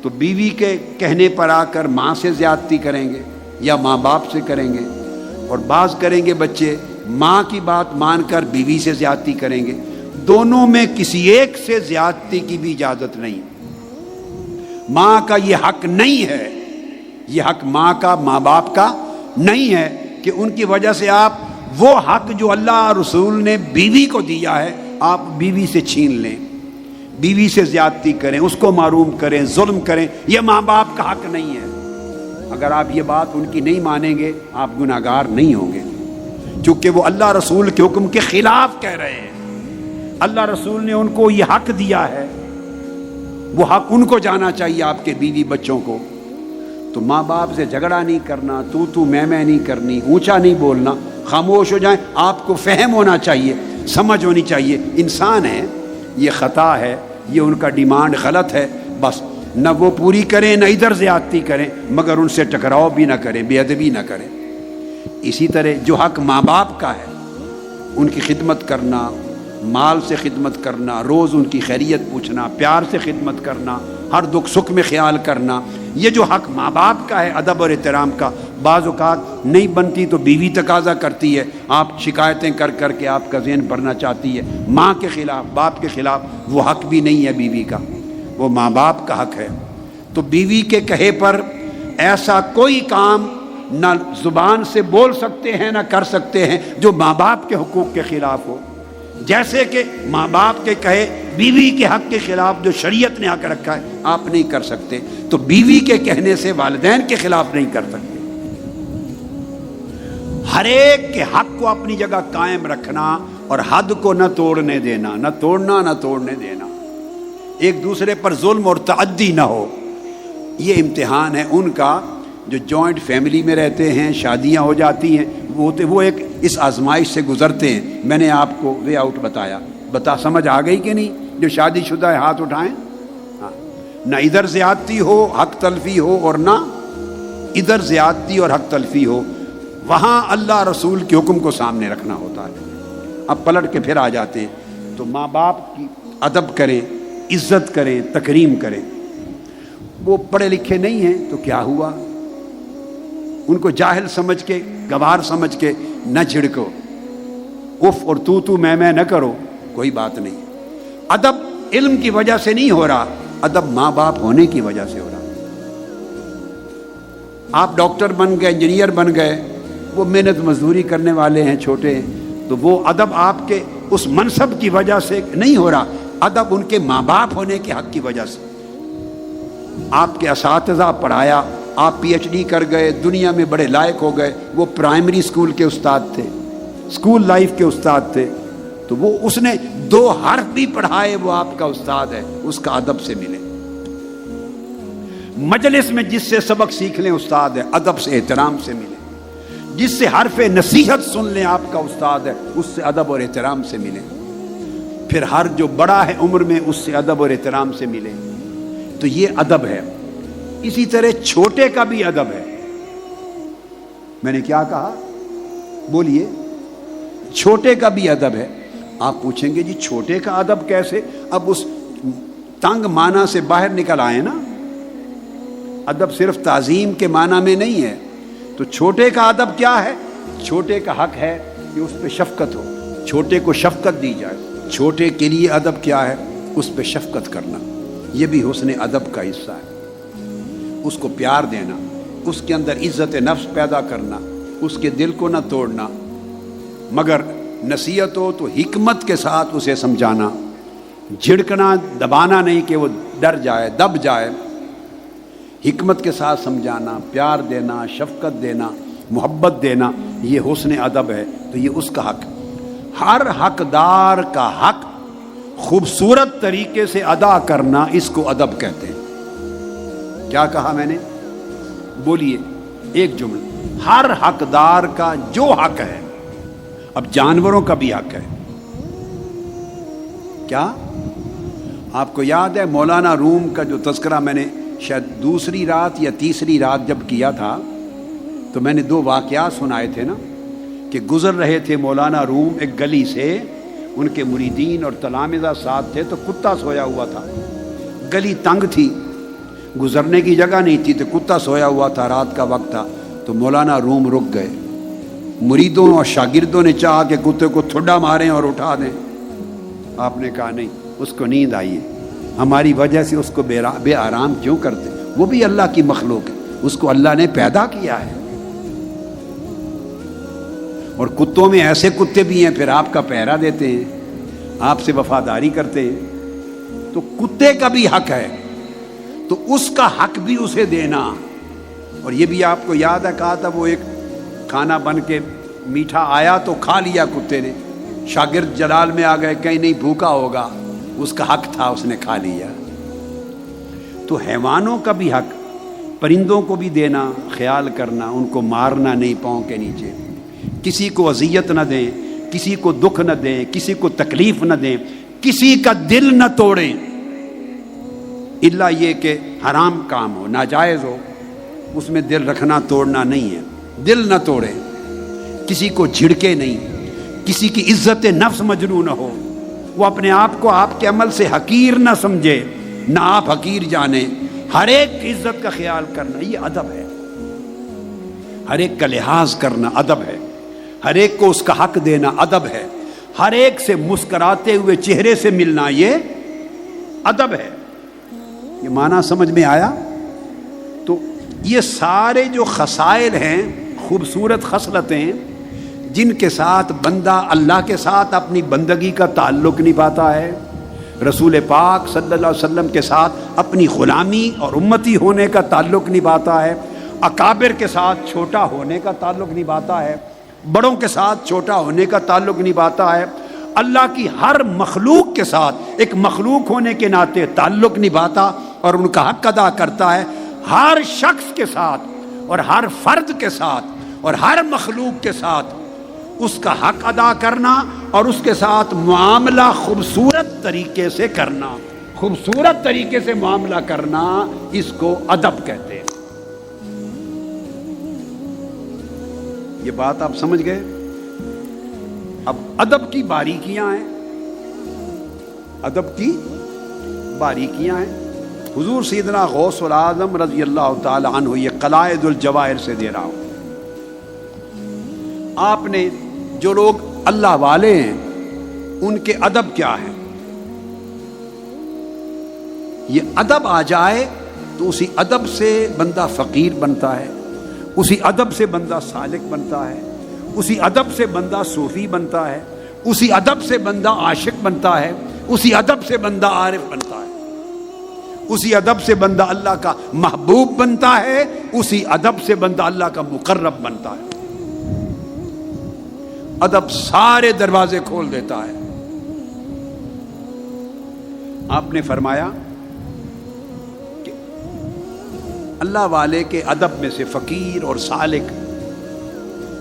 تو بیوی کے کہنے پر آ کر ماں سے زیادتی کریں گے یا ماں باپ سے کریں گے، اور بعض کریں گے بچے ماں کی بات مان کر بیوی سے زیادتی کریں گے. دونوں میں کسی ایک سے زیادتی کی بھی اجازت نہیں. ماں کا یہ حق نہیں ہے، یہ حق ماں کا، ماں باپ کا نہیں ہے کہ ان کی وجہ سے آپ وہ حق جو اللہ رسول نے بیوی کو دیا ہے آپ بیوی سے چھین لیں، بیوی سے زیادتی کریں، اس کو محروم کریں، ظلم کریں. یہ ماں باپ کا حق نہیں ہے. اگر آپ یہ بات ان کی نہیں مانیں گے آپ گناہگار نہیں ہوں گے، چونکہ وہ اللہ رسول کے حکم کے خلاف کہہ رہے ہیں. اللہ رسول نے ان کو یہ حق دیا ہے، وہ حق ان کو جانا چاہیے، آپ کے بیوی بچوں کو. تو ماں باپ سے جھگڑا نہیں کرنا، تو میں نہیں کرنی، اونچا نہیں بولنا، خاموش ہو جائیں. آپ کو فہم ہونا چاہیے، سمجھ ہونی چاہیے، انسان ہے، یہ خطا ہے، یہ ان کا ڈیمانڈ غلط ہے، بس نہ وہ پوری کریں نہ ادھر زیادتی کریں، مگر ان سے ٹکراؤ بھی نہ کریں، بے ادبی نہ کریں. اسی طرح جو حق ماں باپ کا ہے ان کی خدمت کرنا، مال سے خدمت کرنا، روز ان کی خیریت پوچھنا، پیار سے خدمت کرنا، ہر دکھ سکھ میں خیال کرنا، یہ جو حق ماں باپ کا ہے ادب اور احترام کا، بعض اوقات نہیں بنتی تو بیوی تقاضا کرتی ہے، آپ شکایتیں کر کر کے آپ کا ذہن بھرنا چاہتی ہے، ماں کے خلاف، باپ کے خلاف، وہ حق بھی نہیں ہے بیوی کا، وہ ماں باپ کا حق ہے۔ تو بیوی کے کہے پر ایسا کوئی کام نہ زبان سے بول سکتے ہیں نہ کر سکتے ہیں جو ماں باپ کے حقوق کے خلاف ہو، جیسے کہ ماں باپ کے کہے بیوی کے حق کے خلاف جو شریعت نے آ کے رکھا ہے آپ نہیں کر سکتے، تو بیوی کے کہنے سے والدین کے خلاف نہیں کر سکتے۔ ہر ایک کے حق کو اپنی جگہ قائم رکھنا اور حد کو نہ توڑنے دینا، نہ توڑنا نہ توڑنے دینا، ایک دوسرے پر ظلم اور تعدی نہ ہو۔ یہ امتحان ہے ان کا جو جوائنٹ فیملی میں رہتے ہیں، شادیاں ہو جاتی ہیں، وہ ایک اس آزمائش سے گزرتے ہیں۔ میں نے آپ کو وے آؤٹ بتا سمجھ آ گئی کہ نہیں؟ جو شادی شدہ ہے ہاتھ اٹھائیں۔ ہاں، نہ ادھر زیادتی ہو حق تلفی ہو اور نہ ادھر زیادتی اور حق تلفی ہو، وہاں اللہ رسول کے حکم کو سامنے رکھنا ہوتا ہے۔ اب پلٹ کے پھر آ جاتے ہیں تو ماں باپ کی ادب کریں، عزت کریں، تکریم کریں۔ وہ پڑھے لکھے نہیں ہیں تو کیا ہوا، ان کو جاہل سمجھ کے، گوار سمجھ کے نہ جھڑکو، اف اور تو میں نہ کرو، کوئی بات نہیں۔ ادب علم کی وجہ سے نہیں ہو رہا، ادب ماں باپ ہونے کی وجہ سے ہو رہا۔ آپ ڈاکٹر بن گئے، انجینئر بن گئے، وہ محنت مزدوری کرنے والے ہیں چھوٹے ہیں، تو وہ ادب آپ کے اس منصب کی وجہ سے نہیں ہو رہا، ادب ان کے ماں باپ ہونے کے حق کی وجہ سے۔ آپ کے اساتذہ پڑھایا، آپ پی ایچ ڈی کر گئے، دنیا میں بڑے لائق ہو گئے، وہ پرائمری اسکول کے استاد تھے، اسکول لائف کے استاد تھے، تو وہ اس نے 2 حرف بھی پڑھائے، وہ آپ کا استاد ہے، اس کا ادب سے ملے۔ مجلس میں جس سے سبق سیکھ لیں استاد ہے، ادب سے احترام سے ملے۔ جس سے حرف نصیحت سن لیں آپ کا استاد ہے، اس سے ادب اور احترام سے ملے۔ پھر ہر جو بڑا ہے عمر میں اس سے ادب اور احترام سے ملے۔ تو یہ ادب ہے۔ اسی طرح چھوٹے کا بھی ادب ہے۔ میں نے کیا کہا؟ بولیے۔ چھوٹے کا بھی ادب ہے۔ آپ پوچھیں گے جی چھوٹے کا ادب کیسے؟ اب اس تنگ معنی سے باہر نکل آئے نا۔ ادب صرف تعظیم کے معنی میں نہیں ہے۔ تو چھوٹے کا ادب کیا ہے؟ چھوٹے کا حق ہے کہ اس پہ شفقت ہو، چھوٹے کو شفقت دی جائے۔ چھوٹے کے لیے ادب کیا ہے؟ اس پہ شفقت کرنا، یہ بھی حسن ادب کا حصہ ہے۔ اس کو پیار دینا، اس کے اندر عزت نفس پیدا کرنا، اس کے دل کو نہ توڑنا، مگر نصیحت ہو تو حکمت کے ساتھ اسے سمجھانا، جھڑکنا دبانا نہیں کہ وہ ڈر جائے، دب جائے۔ حکمت کے ساتھ سمجھانا، پیار دینا، شفقت دینا، محبت دینا، یہ حسن ادب ہے۔ تو یہ اس کا حق۔ ہر حقدار کا حق خوبصورت طریقے سے ادا کرنا، اس کو ادب کہتے ہیں۔ کیا کہا میں نے؟ بولیے ایک جملہ۔ ہر حقدار کا جو حق ہے، اب جانوروں کا بھی حق ہے۔ کیا آپ کو یاد ہے مولانا روم کا جو تذکرہ میں نے شاید دوسری رات یا تیسری رات جب کیا تھا تو میں نے 2 واقعات سنائے تھے نا، کہ گزر رہے تھے مولانا روم ایک گلی سے، ان کے مریدین اور تلامذہ ساتھ تھے، تو کتا سویا ہوا تھا۔ گلی تنگ تھی، گزرنے کی جگہ نہیں تھی، تو کتا سویا ہوا تھا، رات کا وقت تھا، تو مولانا روم رک گئے۔ مریدوں اور شاگردوں نے چاہا کہ کتے کو تھوڑا ماریں اور اٹھا دیں۔ آپ نے کہا نہیں، اس کو نیند آئی ہے، ہماری وجہ سے اس کو بے آرام کیوں کرتے؟ وہ بھی اللہ کی مخلوق ہے، اس کو اللہ نے پیدا کیا ہے۔ اور کتوں میں ایسے کتے بھی ہیں پھر آپ کا پہرا دیتے ہیں، آپ سے وفاداری کرتے ہیں۔ تو کتے کا بھی حق ہے، تو اس کا حق بھی اسے دینا۔ اور یہ بھی آپ کو یاد ہے، کہا تھا وہ ایک کھانا بن کے میٹھا آیا تو کھا لیا کتے نے، شاگرد جلال میں آ گئے، کہیں نہیں بھوکا ہوگا، اس کا حق تھا، اس نے کھا لیا۔ تو حیوانوں کا بھی حق، پرندوں کو بھی دینا، خیال کرنا، ان کو مارنا نہیں پاؤں کے نیچے، کسی کو اذیت نہ دیں، کسی کو دکھ نہ دیں، کسی کو تکلیف نہ دیں، کسی کا دل نہ توڑیں، الا یہ کہ حرام کام ہو، ناجائز ہو، اس میں دل رکھنا توڑنا نہیں ہے۔ دل نہ توڑے، کسی کو جھڑکے نہیں، کسی کی عزت نفس مجروح نہ ہو، وہ اپنے آپ کو آپ کے عمل سے حقیر نہ سمجھے، نہ آپ حقیر جانے، ہر ایک کی عزت کا خیال کرنا، یہ ادب ہے۔ ہر ایک کا لحاظ کرنا ادب ہے، ہر ایک کو اس کا حق دینا ادب ہے، ہر ایک سے مسکراتے ہوئے چہرے سے ملنا یہ ادب ہے۔ یہ معنی سمجھ میں آیا؟ تو یہ سارے جو خصائل ہیں، خوبصورت خصلتیں جن کے ساتھ بندہ اللہ کے ساتھ اپنی بندگی کا تعلق نبھاتا ہے، رسول پاک صلی اللہ علیہ وسلم کے ساتھ اپنی غلامی اور امتی ہونے کا تعلق نبھاتا ہے، اکابر کے ساتھ چھوٹا ہونے کا تعلق نبھاتا ہے، بڑوں کے ساتھ چھوٹا ہونے کا تعلق نبھاتا ہے، اللہ کی ہر مخلوق کے ساتھ ایک مخلوق ہونے کے ناطے تعلق نبھاتا اور ان کا حق ادا کرتا ہے، ہر شخص کے ساتھ اور ہر فرد کے ساتھ اور ہر مخلوق کے ساتھ اس کا حق ادا کرنا اور اس کے ساتھ معاملہ خوبصورت طریقے سے کرنا، خوبصورت طریقے سے معاملہ کرنا، اس کو ادب کہتے ہیں۔ یہ بات آپ سمجھ گئے؟ اب ادب کی باریکیاں ہیں، ادب کی باریکیاں ہیں۔ حضور سیدنا غوث العظم رضی اللہ تعالی عنہ یہ قلائد الجواہر سے دے رہا ہوں۔ آپ نے جو لوگ اللہ والے ہیں ان کے ادب کیا ہے؟ یہ ادب آ جائے تو اسی ادب سے بندہ فقیر بنتا ہے، اسی ادب سے بندہ سالک بنتا ہے، اسی ادب سے بندہ صوفی بنتا ہے، اسی ادب سے بندہ عاشق بنتا ہے، اسی ادب سے بندہ عارف بنتا ہے، اسی ادب سے بندہ اللہ کا محبوب بنتا ہے، اسی ادب سے بندہ اللہ کا مقرب بنتا ہے۔ ادب سارے دروازے کھول دیتا ہے۔ آپ نے فرمایا کہ اللہ والے کے ادب میں سے فقیر اور سالک،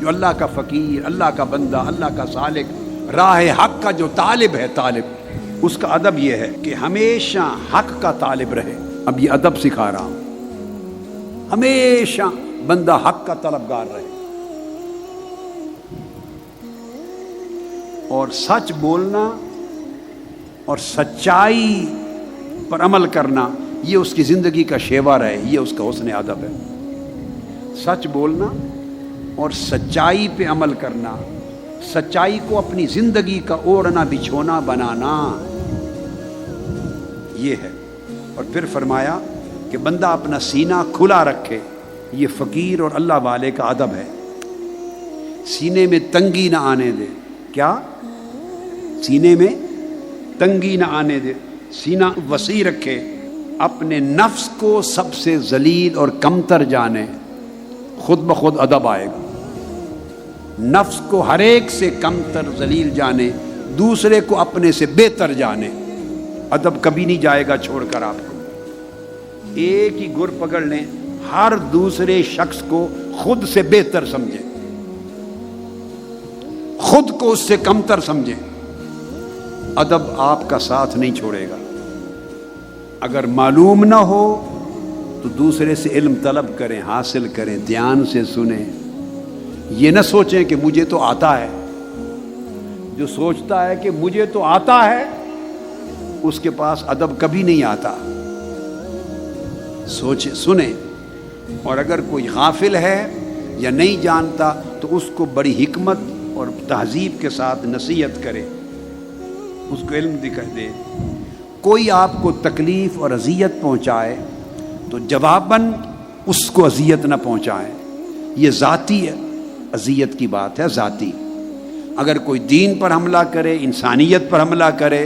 جو اللہ کا فقیر، اللہ کا بندہ، اللہ کا سالک، راہ حق کا جو طالب ہے، طالب، اس کا ادب یہ ہے کہ ہمیشہ حق کا طالب رہے۔ اب یہ ادب سکھا رہا ہوں، ہمیشہ بندہ حق کا طلبگار رہے اور سچ بولنا اور سچائی پر عمل کرنا یہ اس کی زندگی کا شیوا رہے، یہ اس کا حسن ادب ہے۔ سچ بولنا اور سچائی پہ عمل کرنا، سچائی کو اپنی زندگی کا اوڑھنا بچھونا بنانا، یہ ہے۔ اور پھر فرمایا کہ بندہ اپنا سینہ کھلا رکھے، یہ فقیر اور اللہ والے کا ادب ہے۔ سینے میں تنگی نہ آنے دے، کیا؟ سینے میں تنگی نہ آنے دے، سینہ وسیع رکھے، اپنے نفس کو سب سے ذلیل اور کمتر جانے، خود بخود ادب آئے گا۔ نفس کو ہر ایک سے کمتر ذلیل جانے، دوسرے کو اپنے سے بہتر جانے، ادب کبھی نہیں جائے گا چھوڑ کر آپ کو۔ ایک ہی گر پکڑ لیں، ہر دوسرے شخص کو خود سے بہتر سمجھیں، خود کو اس سے کمتر سمجھیں، ادب آپ کا ساتھ نہیں چھوڑے گا۔ اگر معلوم نہ ہو تو دوسرے سے علم طلب کریں، حاصل کریں، دھیان سے سنیں، یہ نہ سوچیں کہ مجھے تو آتا ہے۔ جو سوچتا ہے کہ مجھے تو آتا ہے اس کے پاس ادب کبھی نہیں آتا۔ سوچیں، سنیں، اور اگر کوئی غافل ہے یا نہیں جانتا تو اس کو بڑی حکمت اور تہذیب کے ساتھ نصیحت کرے، اس کو علم دکھا دے۔ کوئی آپ کو تکلیف اور اذیت پہنچائے تو جواباً اس کو اذیت نہ پہنچائیں، یہ ذاتی اذیت کی بات ہے، ذاتی۔ اگر کوئی دین پر حملہ کرے، انسانیت پر حملہ کرے،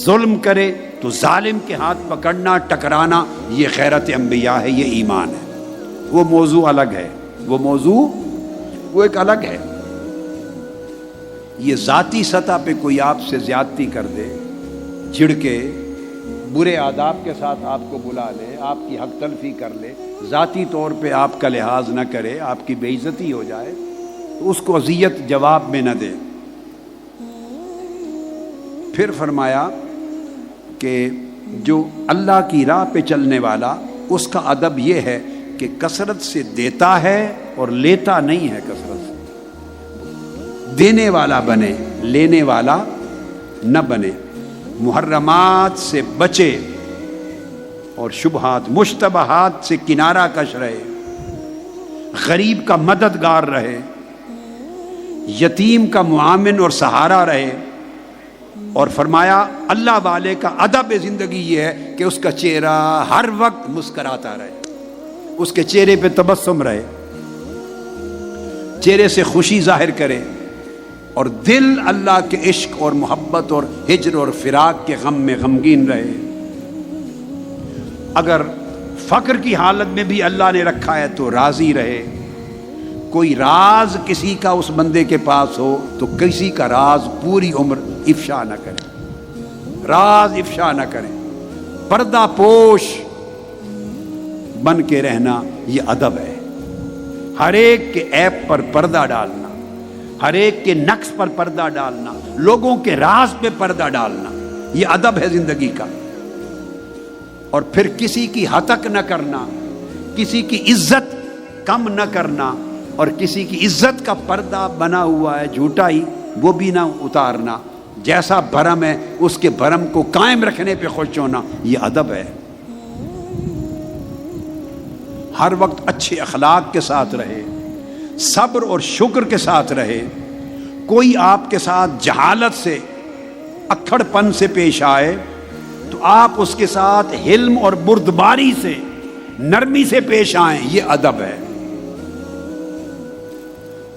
ظلم کرے تو ظالم کے ہاتھ پکڑنا، ٹکرانا، یہ غیرت انبیاء ہے، یہ ایمان ہے۔ وہ موضوع الگ ہے، وہ موضوع وہ ایک الگ ہے۔ یہ ذاتی سطح پہ کوئی آپ سے زیادتی کر دے، جھڑکے، برے آداب کے ساتھ آپ کو بلا لے، آپ کی حق تلفی کر لے، ذاتی طور پہ آپ کا لحاظ نہ کرے، آپ کی بے عزتی ہو جائے تو اس کو اذیت جواب میں نہ دے۔ پھر فرمایا کہ جو اللہ کی راہ پہ چلنے والا، اس کا ادب یہ ہے کہ کثرت سے دیتا ہے اور لیتا نہیں ہے، کثرت سے دینے والا بنے، لینے والا نہ بنے، محرمات سے بچے اور شبہات مشتبہات سے کنارہ کش رہے، غریب کا مددگار رہے، یتیم کا معاون اور سہارا رہے. اور فرمایا اللہ والے کا ادب زندگی یہ ہے کہ اس کا چہرہ ہر وقت مسکراتا رہے، اس کے چہرے پہ تبسم رہے، چہرے سے خوشی ظاہر کرے، اور دل اللہ کے عشق اور محبت اور ہجر اور فراق کے غم میں غمگین رہے. اگر فقر کی حالت میں بھی اللہ نے رکھا ہے تو راضی رہے. کوئی راز کسی کا اس بندے کے پاس ہو تو کسی کا راز پوری عمر افشا نہ کرے، راز افشا نہ کرے. پردہ پوش بن کے رہنا یہ ادب ہے. ہر ایک کے عیب پر پردہ ڈالنا، ہر ایک کے نقص پر پردہ ڈالنا، لوگوں کے راز پہ پردہ ڈالنا، یہ ادب ہے زندگی کا. اور پھر کسی کی ہتک نہ کرنا، کسی کی عزت کم نہ کرنا، اور کسی کی عزت کا پردہ بنا ہوا ہے جھوٹا ہی وہ بھی نہ اتارنا. جیسا بھرم ہے اس کے بھرم کو قائم رکھنے پہ خوش ہونا، یہ ادب ہے. ہر وقت اچھے اخلاق کے ساتھ رہے، صبر اور شکر کے ساتھ رہے. کوئی آپ کے ساتھ جہالت سے، اکھڑ پن سے پیش آئے تو آپ اس کے ساتھ حلم اور بردباری سے، نرمی سے پیش آئیں، یہ ادب ہے.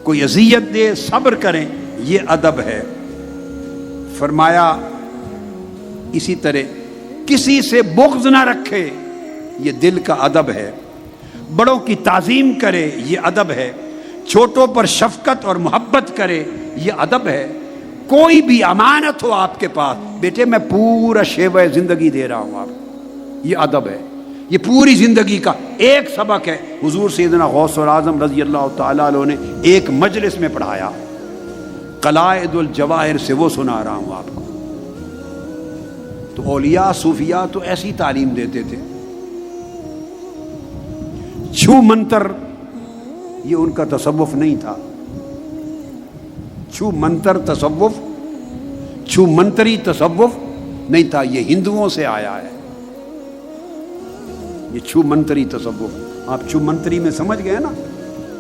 کوئی اذیت دے صبر کریں، یہ ادب ہے. فرمایا اسی طرح کسی سے بغض نہ رکھے، یہ دل کا ادب ہے. بڑوں کی تعظیم کرے، یہ ادب ہے. چھوٹوں پر شفقت اور محبت کرے، یہ ادب ہے. کوئی بھی امانت ہو آپ کے پاس، بیٹے میں پورا شیوہ زندگی دے رہا ہوں آپ کو، یہ ادب ہے. یہ پوری زندگی کا ایک سبق ہے. حضور سیدنا غوث الاعظم رضی اللہ تعالیٰ عنہ نے ایک مجلس میں پڑھایا، قلائد الجواہر سے وہ سنا رہا ہوں آپ کو. تو اولیاء صوفیاء تو ایسی تعلیم دیتے تھے. چھو منتر یہ ان کا تصوف نہیں تھا. چھو منتر تصوف، چھو منتری تصوف نہیں تھا، یہ ہندوؤں سے آیا ہے. یہ چھو منتری تصوف، آپ چھو منتری میں سمجھ گئے نا،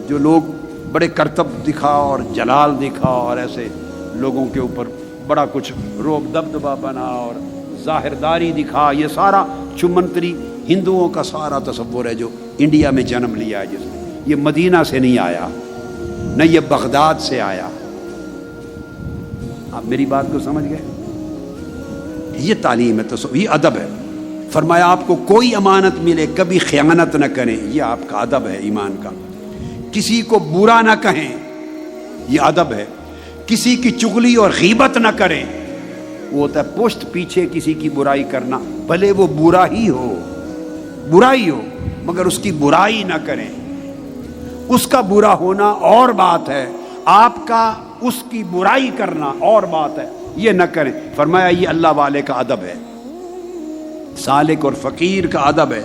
جو لوگ بڑے کرتب دکھا اور جلال دکھا اور ایسے لوگوں کے اوپر بڑا کچھ روب دبدبا بنا اور ظاہرداری دکھا، یہ سارا چھو منتری ہندوؤں کا سارا تصور ہے جو انڈیا میں جنم لیا ہے. جس نے یہ مدینہ سے نہیں آیا، نہ یہ بغداد سے آیا. آپ میری بات کو سمجھ گئے؟ یہ تعلیم ہے تصوف، یہ ادب ہے. فرمایا آپ کو کوئی امانت ملے کبھی خیانت نہ کریں، یہ آپ کا ادب ہے ایمان کا. کسی کو برا نہ کہیں، یہ ادب ہے. کسی کی چغلی اور غیبت نہ کریں، وہ ہوتا ہے پشت پیچھے کسی کی برائی کرنا، بھلے وہ برا ہی ہو مگر اس کی برائی نہ کریں. اس کا برا ہونا اور بات ہے، آپ کا اس کی برائی کرنا اور بات ہے، یہ نہ کریں. فرمایا یہ اللہ والے کا ادب ہے، سالک اور فقیر کا ادب ہے.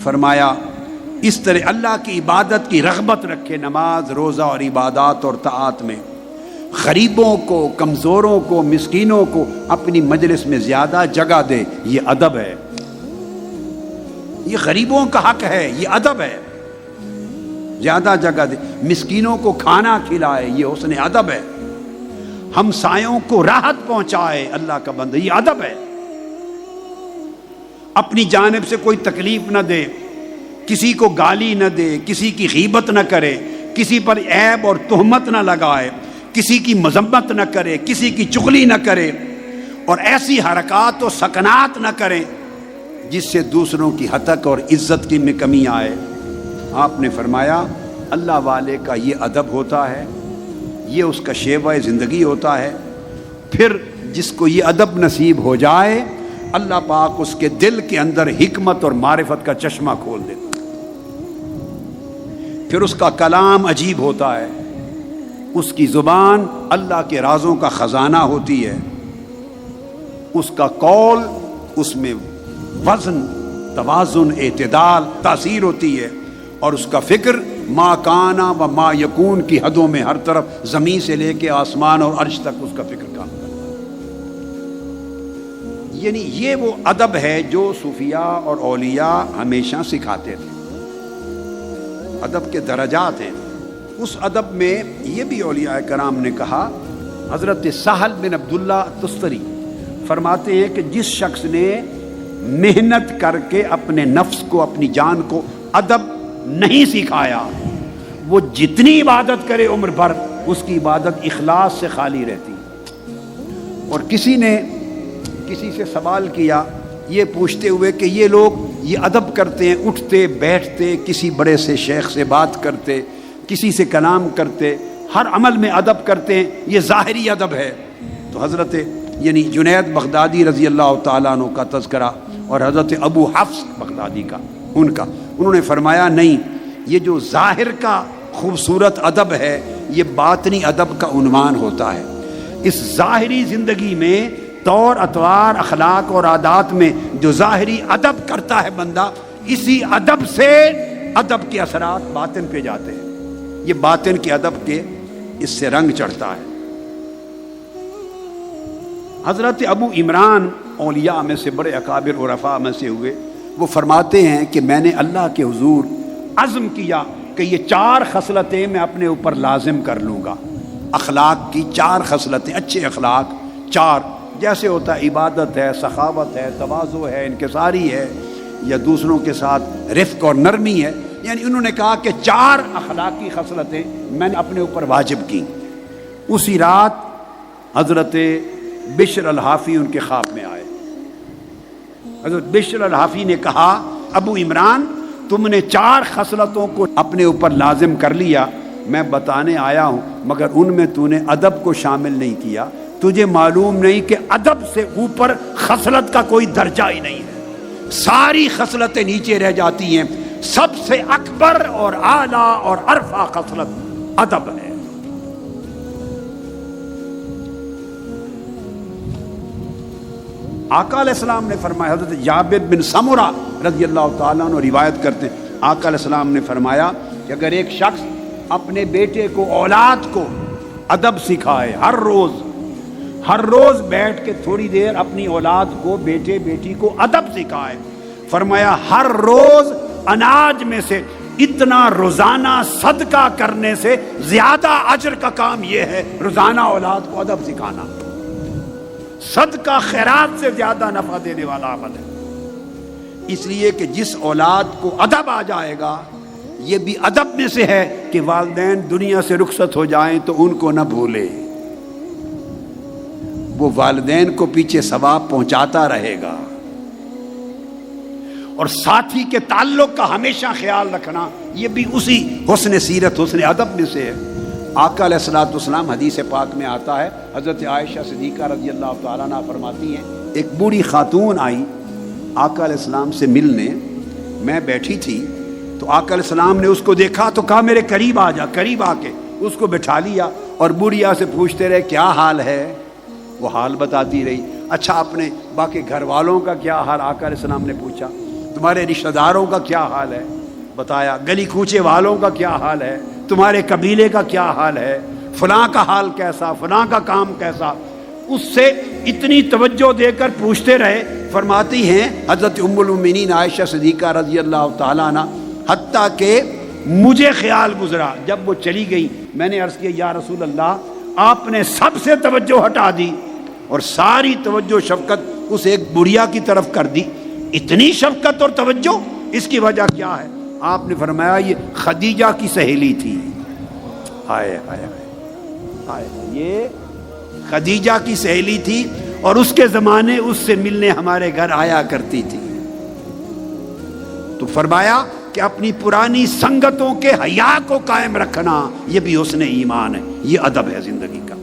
فرمایا اس طرح اللہ کی عبادت کی رغبت رکھے، نماز روزہ اور عبادات اور طاعات میں. غریبوں کو، کمزوروں کو، مسکینوں کو اپنی مجلس میں زیادہ جگہ دے، یہ ادب ہے. یہ غریبوں کا حق ہے، یہ ادب ہے. زیادہ جگہ دے، مسکینوں کو کھانا کھلائے، یہ حسن ادب ہے. ہمسایوں کو راحت پہنچائے، اللہ کا بندہ، یہ ادب ہے. اپنی جانب سے کوئی تکلیف نہ دے، کسی کو گالی نہ دے، کسی کی غیبت نہ کرے، کسی پر عیب اور تہمت نہ لگائے، کسی کی مذمت نہ کرے، کسی کی چغلی نہ کرے، اور ایسی حرکات و سکنات نہ کریں جس سے دوسروں کی ہتک اور عزت کی میں کمی آئے. آپ نے فرمایا اللہ والے کا یہ ادب ہوتا ہے، یہ اس کا شیوہ زندگی ہوتا ہے. پھر جس کو یہ ادب نصیب ہو جائے، اللہ پاک اس کے دل کے اندر حکمت اور معرفت کا چشمہ کھول دیتا. پھر اس کا کلام عجیب ہوتا ہے، اس کی زبان اللہ کے رازوں کا خزانہ ہوتی ہے. اس کا قول، اس میں وزن، توازن، اعتدال، تاثیر ہوتی ہے. اور اس کا فکر ما کانا و ما یکون کی حدوں میں ہر طرف، زمین سے لے کے آسمان اور عرش تک اس کا فکر کام کرتا ہے. یعنی یہ وہ ادب ہے جو صوفیاء اور اولیاء ہمیشہ سکھاتے تھے. ادب کے درجات ہیں. اس ادب میں یہ بھی اولیاء کرام نے کہا. حضرت سہل بن عبداللہ تستری فرماتے ہیں کہ جس شخص نے محنت کر کے اپنے نفس کو اپنی جان کو ادب نہیں سکھایا وہ جتنی عبادت کرے عمر بھر اس کی عبادت اخلاص سے خالی رہتی. اور کسی نے کسی سے سوال کیا یہ پوچھتے ہوئے کہ یہ لوگ یہ ادب کرتے ہیں, اٹھتے بیٹھتے, کسی بڑے سے شیخ سے بات کرتے, کسی سے کلام کرتے, ہر عمل میں ادب کرتے ہیں, یہ ظاہری ادب ہے. تو حضرت یعنی جنید بغدادی رضی اللہ تعالیٰ عنہ کا تذکرہ اور حضرت ابو حفص بغدادی کا انہوں نے فرمایا نہیں, یہ جو ظاہر کا خوبصورت ادب ہے یہ باطنی ادب کا عنوان ہوتا ہے. اس ظاہری زندگی میں طور اطوار اخلاق اور عادات میں جو ظاہری ادب کرتا ہے بندہ, اسی ادب سے ادب کے اثرات باطن پہ جاتے ہیں. یہ باطن کے ادب کے اس سے رنگ چڑھتا ہے. حضرت ابو عمران اولیاء میں سے بڑے اکابر عرفاء میں سے ہوئے. وہ فرماتے ہیں کہ میں نے اللہ کے حضور عزم کیا کہ یہ 4 خصلتیں میں اپنے اوپر لازم کر لوں گا. اخلاق کی 4 خصلتیں, اچھے اخلاق 4, جیسے ہوتا ہے عبادت ہے, سخاوت ہے, تواضع ہے, انکساری ہے, یا دوسروں کے ساتھ رفق اور نرمی ہے. یعنی انہوں نے کہا کہ 4 اخلاقی خصلتیں میں نے اپنے اوپر واجب کی. اسی رات حضرت بشر الحافی ان کے خواب میں آئے. حضرت بشر الحافی نے کہا ابو عمران تم نے 4 خصلتوں کو اپنے اوپر لازم کر لیا, میں بتانے آیا ہوں, مگر ان میں تو نے ادب کو شامل نہیں کیا. تجھے معلوم نہیں کہ ادب سے اوپر خصلت کا کوئی درجہ ہی نہیں ہے, ساری خصلتیں نیچے رہ جاتی ہیں. سب سے اکبر اور اعلیٰ اور ارفع خصلت ادب ہے. آقا علیہ السلام نے فرمایا, حضرت جابر بن سمرہ رضی اللہ تعالیٰ عنہ روایت کرتے ہیں, آقا علیہ السلام نے فرمایا کہ اگر ایک شخص اپنے بیٹے کو, اولاد کو ادب سکھائے, ہر روز بیٹھ کے تھوڑی دیر اپنی اولاد کو, بیٹے بیٹی کو ادب سکھائے, فرمایا ہر روز اناج میں سے اتنا روزانہ صدقہ کرنے سے زیادہ اجر کا کام یہ ہے روزانہ اولاد کو ادب سکھانا. صدقہ خیرات سے زیادہ نفع دینے والا عمل ہے. اس لیے کہ جس اولاد کو ادب آ جائے گا, یہ بھی ادب میں سے ہے کہ والدین دنیا سے رخصت ہو جائیں تو ان کو نہ بھولے, وہ والدین کو پیچھے ثواب پہنچاتا رہے گا. اور ساتھی کے تعلق کا ہمیشہ خیال رکھنا, یہ بھی اسی حسن سیرت, حسن ادب میں سے ہے. آقا علیہ الصلوۃ والسلام حدیث پاک میں آتا ہے, حضرت عائشہ صدیقہ رضی اللہ تعالیٰ عنہ فرماتی ہیں ایک بوڑھی خاتون آئی آقا علیہ السلام سے ملنے. میں بیٹھی تھی تو آقا علیہ السلام نے اس کو دیکھا تو کہا میرے قریب آ جا. قریب آ کے اس کو بٹھا لیا اور بوڑھیا سے پوچھتے رہے کیا حال ہے. وہ حال بتاتی رہی. اچھا اپنے باقی گھر والوں کا کیا حال, آقا علیہ السلام نے پوچھا. تمہارے رشتہ داروں کا کیا حال ہے, بتایا. گلی کوچے والوں کا کیا حال ہے, تمہارے قبیلے کا کیا حال ہے, فلاں کا حال کیسا, فلاں کا کام کیسا. اس سے اتنی توجہ دے کر پوچھتے رہے. فرماتی ہیں حضرت ام المؤمنین عائشہ صدیقہ رضی اللہ تعالیٰ عنہ, حتیٰ کہ مجھے خیال گزرا جب وہ چلی گئی, میں نے عرض کیا یا رسول اللہ آپ نے سب سے توجہ ہٹا دی اور ساری توجہ شفقت اس ایک بڑھیا کی طرف کر دی. اتنی شفقت اور توجہ, اس کی وجہ کیا ہے؟ آپ نے فرمایا یہ خدیجہ کی سہیلی تھی. ہائے ہائے ہائے, یہ خدیجہ کی سہیلی تھی اور اس کے زمانے اس سے ملنے ہمارے گھر آیا کرتی تھی. تو فرمایا کہ اپنی پرانی سنگتوں کے حیا کو قائم رکھنا یہ بھی حسن ایمان ہے, یہ ادب ہے زندگی کا.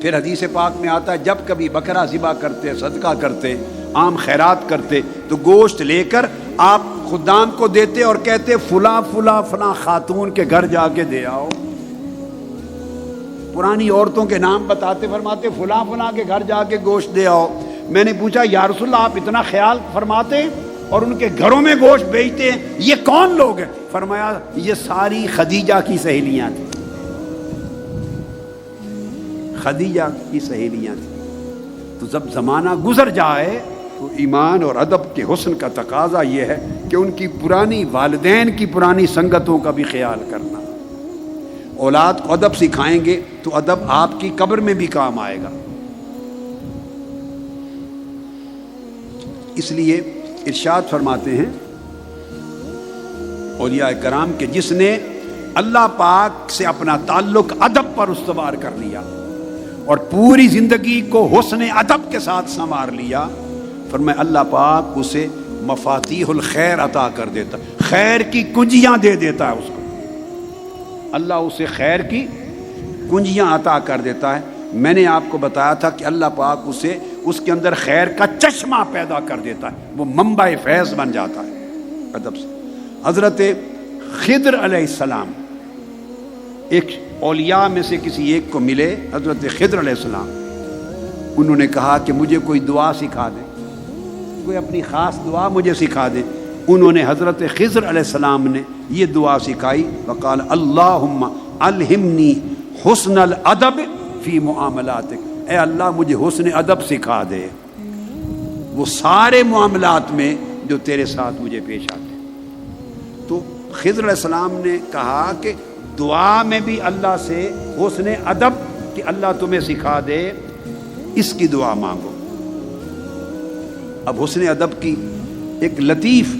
پھر حدیث پاک میں آتا ہے جب کبھی بکرا ذبح کرتے, صدقہ کرتے, عام خیرات کرتے تو گوشت لے کر آپ خدام کو دیتے اور کہتے فلاں فلاں فلاں خاتون کے گھر جا کے دے آؤ. پرانی عورتوں کے نام بتاتے, فرماتے فلاں فلاں کے گھر جا کے گوشت دے آؤ. میں نے پوچھا یا رسول اللہ آپ اتنا خیال فرماتے اور ان کے گھروں میں گوشت بیچتے ہیں, یہ کون لوگ ہیں؟ فرمایا یہ ساری خدیجہ کی سہیلیاں تھیں. خدیجہ کی سہیلیاں تھیں. تو جب زمانہ گزر جائے تو ایمان اور ادب کے حسن کا تقاضا یہ ہے کہ ان کی پرانی والدین کی پرانی سنگتوں کا بھی خیال کرنا. اولاد کو ادب سکھائیں گے تو ادب آپ کی قبر میں بھی کام آئے گا. اس لیے ارشاد فرماتے ہیں اولیاء کرام کہ جس نے اللہ پاک سے اپنا تعلق ادب پر استوار کر لیا اور پوری زندگی کو حسن ادب کے ساتھ سنوار لیا، فرمایا اللہ پاک اسے مفاتیح الخیر عطا کر دیتا، خیر کی کنجیاں دے دیتا ہے. اس کو اللہ اسے خیر کی کنجیاں عطا کر دیتا ہے. میں نے آپ کو بتایا تھا کہ اللہ پاک اسے اس کے اندر خیر کا چشمہ پیدا کر دیتا ہے، وہ منبع فیض بن جاتا ہے ادب سے. حضرت خضر علیہ السلام ایک اولیاء میں سے کسی ایک کو ملے، حضرت خضر علیہ السلام. انہوں نے کہا کہ مجھے کوئی دعا سکھا دے، کوئی اپنی خاص دعا مجھے سکھا دے. انہوں نے حضرت خضر علیہ السلام نے یہ دعا سکھائی، وقال اللہم الہمنی حسن الادب فی معاملاتک. اے اللہ مجھے حسن ادب سکھا دے وہ سارے معاملات میں جو تیرے ساتھ مجھے پیش آتے. تو خضر علیہ السلام نے کہا کہ دعا میں بھی اللہ سے حسن ادب کہ اللہ تمہیں سکھا دے، اس کی دعا مانگو. اب حسن ادب کی ایک لطیف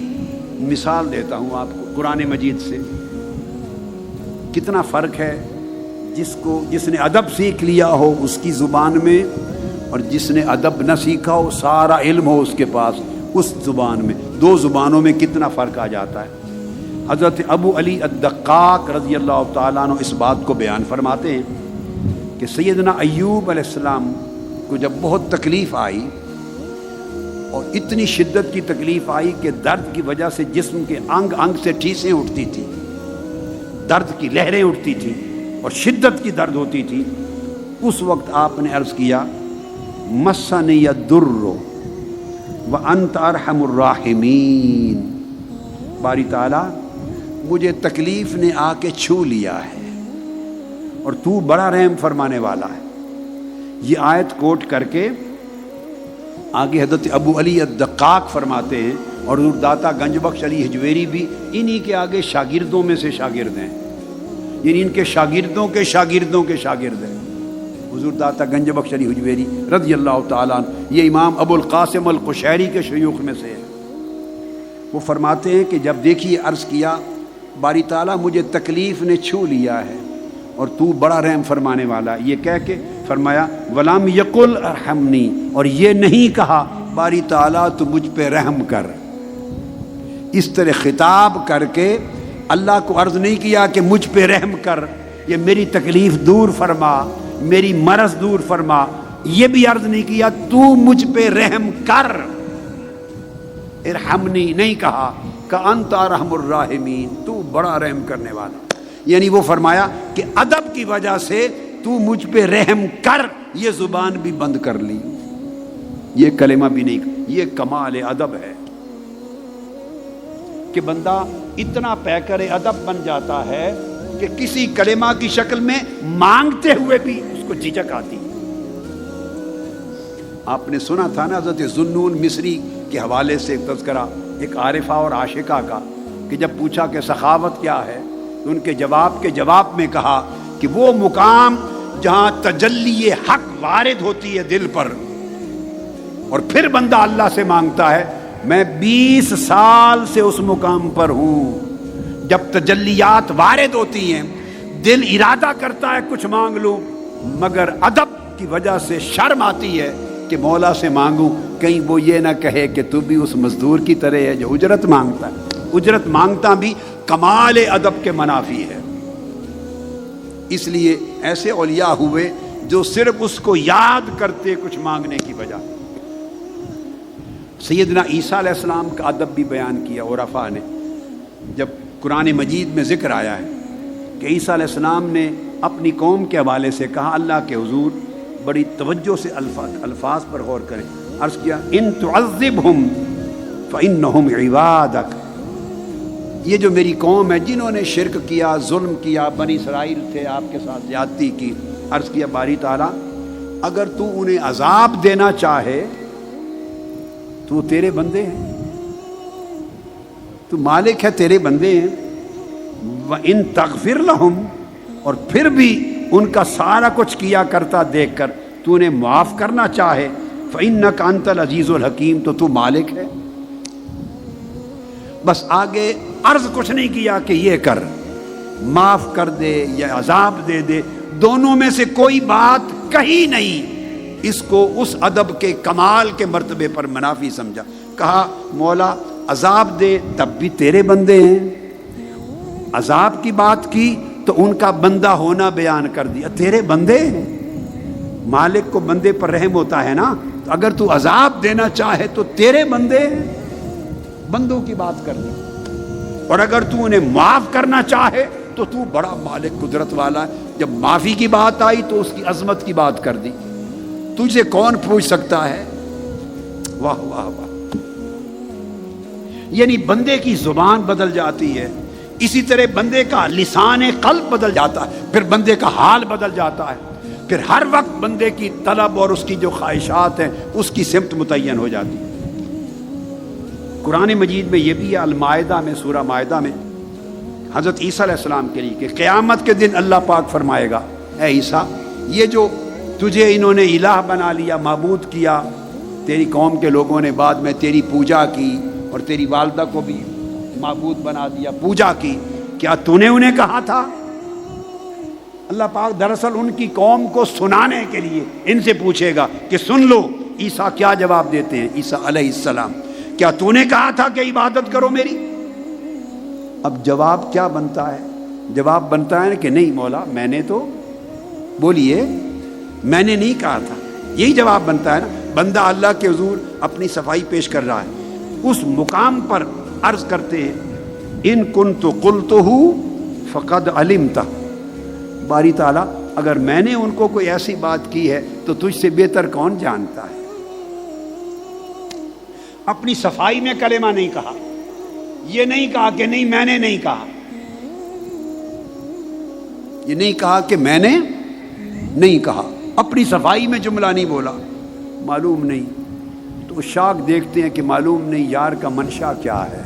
مثال دیتا ہوں آپ کو قرآن مجید سے. کتنا فرق ہے جس نے ادب سیکھ لیا ہو اس کی زبان میں، اور جس نے ادب نہ سیکھا ہو، سارا علم ہو اس کے پاس، اس زبان میں. دو زبانوں میں کتنا فرق آ جاتا ہے. حضرت ابو علی الدقاق رضی اللہ تعالیٰ عنہ اس بات کو بیان فرماتے ہیں کہ سیدنا ایوب علیہ السلام کو جب بہت تکلیف آئی اور اتنی شدت کی تکلیف آئی کہ درد کی وجہ سے جسم کے انگ انگ سے ٹھیسیں اٹھتی تھی، درد کی لہریں اٹھتی تھی اور شدت کی درد ہوتی تھی، اس وقت آپ نے عرض کیا مسنی الضر وانت ارحم الراحمین. باری تعالیٰ مجھے تکلیف نے آ کے چھو لیا ہے اور تو بڑا رحم فرمانے والا ہے. یہ آیت کوٹ کر کے آگے حضرت ابو علی الدقاق فرماتے ہیں، اور حضور داتا گنج بخش علی حجویری بھی انہی کے آگے شاگردوں میں سے شاگرد ہیں، یعنی ان کے شاگردوں کے شاگردوں کے شاگرد ہیں. حضور داتا گنج بخش علی حجویری رضی اللہ تعالیٰ عنہ یہ امام ابو القاسم القشیری کے شیوخ میں سے ہے. وہ فرماتے ہیں کہ جب دیکھیے عرض کیا باری تعالیٰ مجھے تکلیف نے چھو لیا ہے اور تو بڑا رحم فرمانے والا، یہ کہہ کے فرمایا ولم یقل ارحمنی، اور یہ نہیں کہا باری تعالیٰ تو مجھ پہ رحم کر. اس طرح خطاب کر کے اللہ کو عرض نہیں کیا کہ مجھ پہ رحم کر، یہ میری تکلیف دور فرما، میری مرض دور فرما. یہ بھی عرض نہیں کیا تو مجھ پہ رحم کر، ارحمنی نہیں کہا کہ انت ارحم الراحمین، تو بڑا رحم کرنے والا. یعنی وہ فرمایا کہ ادب کی وجہ سے تو مجھ پہ رحم کر، یہ زبان بھی بند کر لی، یہ کلمہ بھی نہیں. یہ کمال ادب ہے کہ بندہ اتنا پیکر ادب بن جاتا ہے کہ کسی کلمہ کی شکل میں مانگتے ہوئے بھی اس کو جھجک آتی. آپ نے سنا تھا نا حضرت ذوالنون مصری کے حوالے سے ایک تذکرہ ایک عارفہ اور عاشقہ کا، کہ جب پوچھا کہ سخاوت کیا ہے تو ان کے جواب میں کہا کہ وہ مقام جہاں تجلی حق وارد ہوتی ہے دل پر اور پھر بندہ اللہ سے مانگتا ہے. میں 20 سال سے اس مقام پر ہوں. جب تجلیات وارد ہوتی ہیں دل ارادہ کرتا ہے کچھ مانگ لوں، مگر ادب کی وجہ سے شرم آتی ہے کہ مولا سے مانگوں، کہیں وہ یہ نہ کہے کہ تو بھی اس مزدور کی طرح ہے جو اجرت مانگتا ہے. اجرت مانگتا بھی کمال ادب کے منافی ہے. اس لیے ایسے اولیاء ہوئے جو صرف اس کو یاد کرتے کچھ مانگنے کی بجائے. سیدنا عیسیٰ علیہ السلام کا ادب بھی بیان کیا عرفاء نے. جب قرآن مجید میں ذکر آیا ہے کہ عیسیٰ علیہ السلام نے اپنی قوم کے حوالے سے کہا اللہ کے حضور بڑی توجہ سے الفاظ پر غور کریں. عرض کیا ان تعذبہم فإنہم عبادک. یہ جو میری قوم ہے جنہوں نے شرک کیا، ظلم کیا، بنی اسرائیل تھے، آپ کے ساتھ زیادتی کی. عرض کیا باری تعالیٰ اگر تو انہیں عذاب دینا چاہے تو تیرے بندے ہیں، تو مالک ہے، تیرے بندے ہیں. وَإِن تَغْفِرْ لَهُمْ، اور پھر بھی ان کا سارا کچھ کیا کرتا دیکھ کر تو نے معاف کرنا چاہے، فَإِنَّكَ أَنْتَ الْعَزِيزُ الْحَكِيمُ، تو مالک ہے. بس آگے عرض کچھ نہیں کیا کہ یہ کر، معاف کر دے یا عذاب دے دے، دونوں میں سے کوئی بات کہی نہیں. اس کو اس ادب کے کمال کے مرتبے پر منافی سمجھا. کہا مولا عذاب دے تب بھی تیرے بندے ہیں، عذاب کی بات کی تو ان کا بندہ ہونا بیان کر دیا، تیرے بندے ہیں. مالک کو بندے پر رحم ہوتا ہے نا، تو اگر تو عذاب دینا چاہے تو تیرے بندے ہیں، بندوں کی بات کر دی. اور اگر تو انہیں معاف کرنا چاہے تو تو بڑا مالک قدرت والا ہے. جب معافی کی بات آئی تو اس کی عظمت کی بات کر دی. تجھے کون پوچھ سکتا ہے؟ واہ واہ واہ. یعنی بندے کی زبان بدل جاتی ہے، اسی طرح بندے کا لسان قلب بدل جاتا ہے، پھر بندے کا حال بدل جاتا ہے، پھر ہر وقت بندے کی طلب اور اس کی جو خواہشات ہیں اس کی سمت متعین ہو جاتی ہے. قرآن مجید میں یہ بھی ہے، المائدہ میں، سورہ مائدہ میں حضرت عیسیٰ علیہ السلام کے لیے کہ قیامت کے دن اللہ پاک فرمائے گا، اے عیسیٰ، یہ جو تجھے انہوں نے الہ بنا لیا، معبود کیا، تیری قوم کے لوگوں نے بعد میں تیری پوجا کی اور تیری والدہ کو بھی معبود بنا دیا، پوجا کی، کیا تو نے انہیں کہا تھا؟ اللہ پاک دراصل ان کی قوم کو سنانے کے لیے ان سے پوچھے گا کہ سن لو عیسیٰ کیا جواب دیتے ہیں. عیسیٰ علیہ السلام، کیا تو نے کہا تھا کہ عبادت کرو میری؟ اب جواب کیا بنتا ہے؟ جواب بنتا ہے کہ نہیں مولا، میں نے تو، بولیے، میں نے نہیں کہا تھا. یہی جواب بنتا ہے نا. بندہ اللہ کے حضور اپنی صفائی پیش کر رہا ہے، اس مقام پر عرض کرتے ہیں ان کنت قلتہ فقد علمتہ. باری تعالیٰ اگر میں نے ان کو کوئی ایسی بات کی ہے تو تجھ سے بہتر کون جانتا ہے. اپنی صفائی میں کلمہ نہیں کہا، یہ نہیں کہا کہ نہیں میں نے نہیں کہا، یہ نہیں کہا کہ میں نے نہیں کہا، اپنی صفائی میں جملہ نہیں بولا. معلوم نہیں تو شاک دیکھتے ہیں کہ معلوم نہیں یار کا منشا کیا ہے.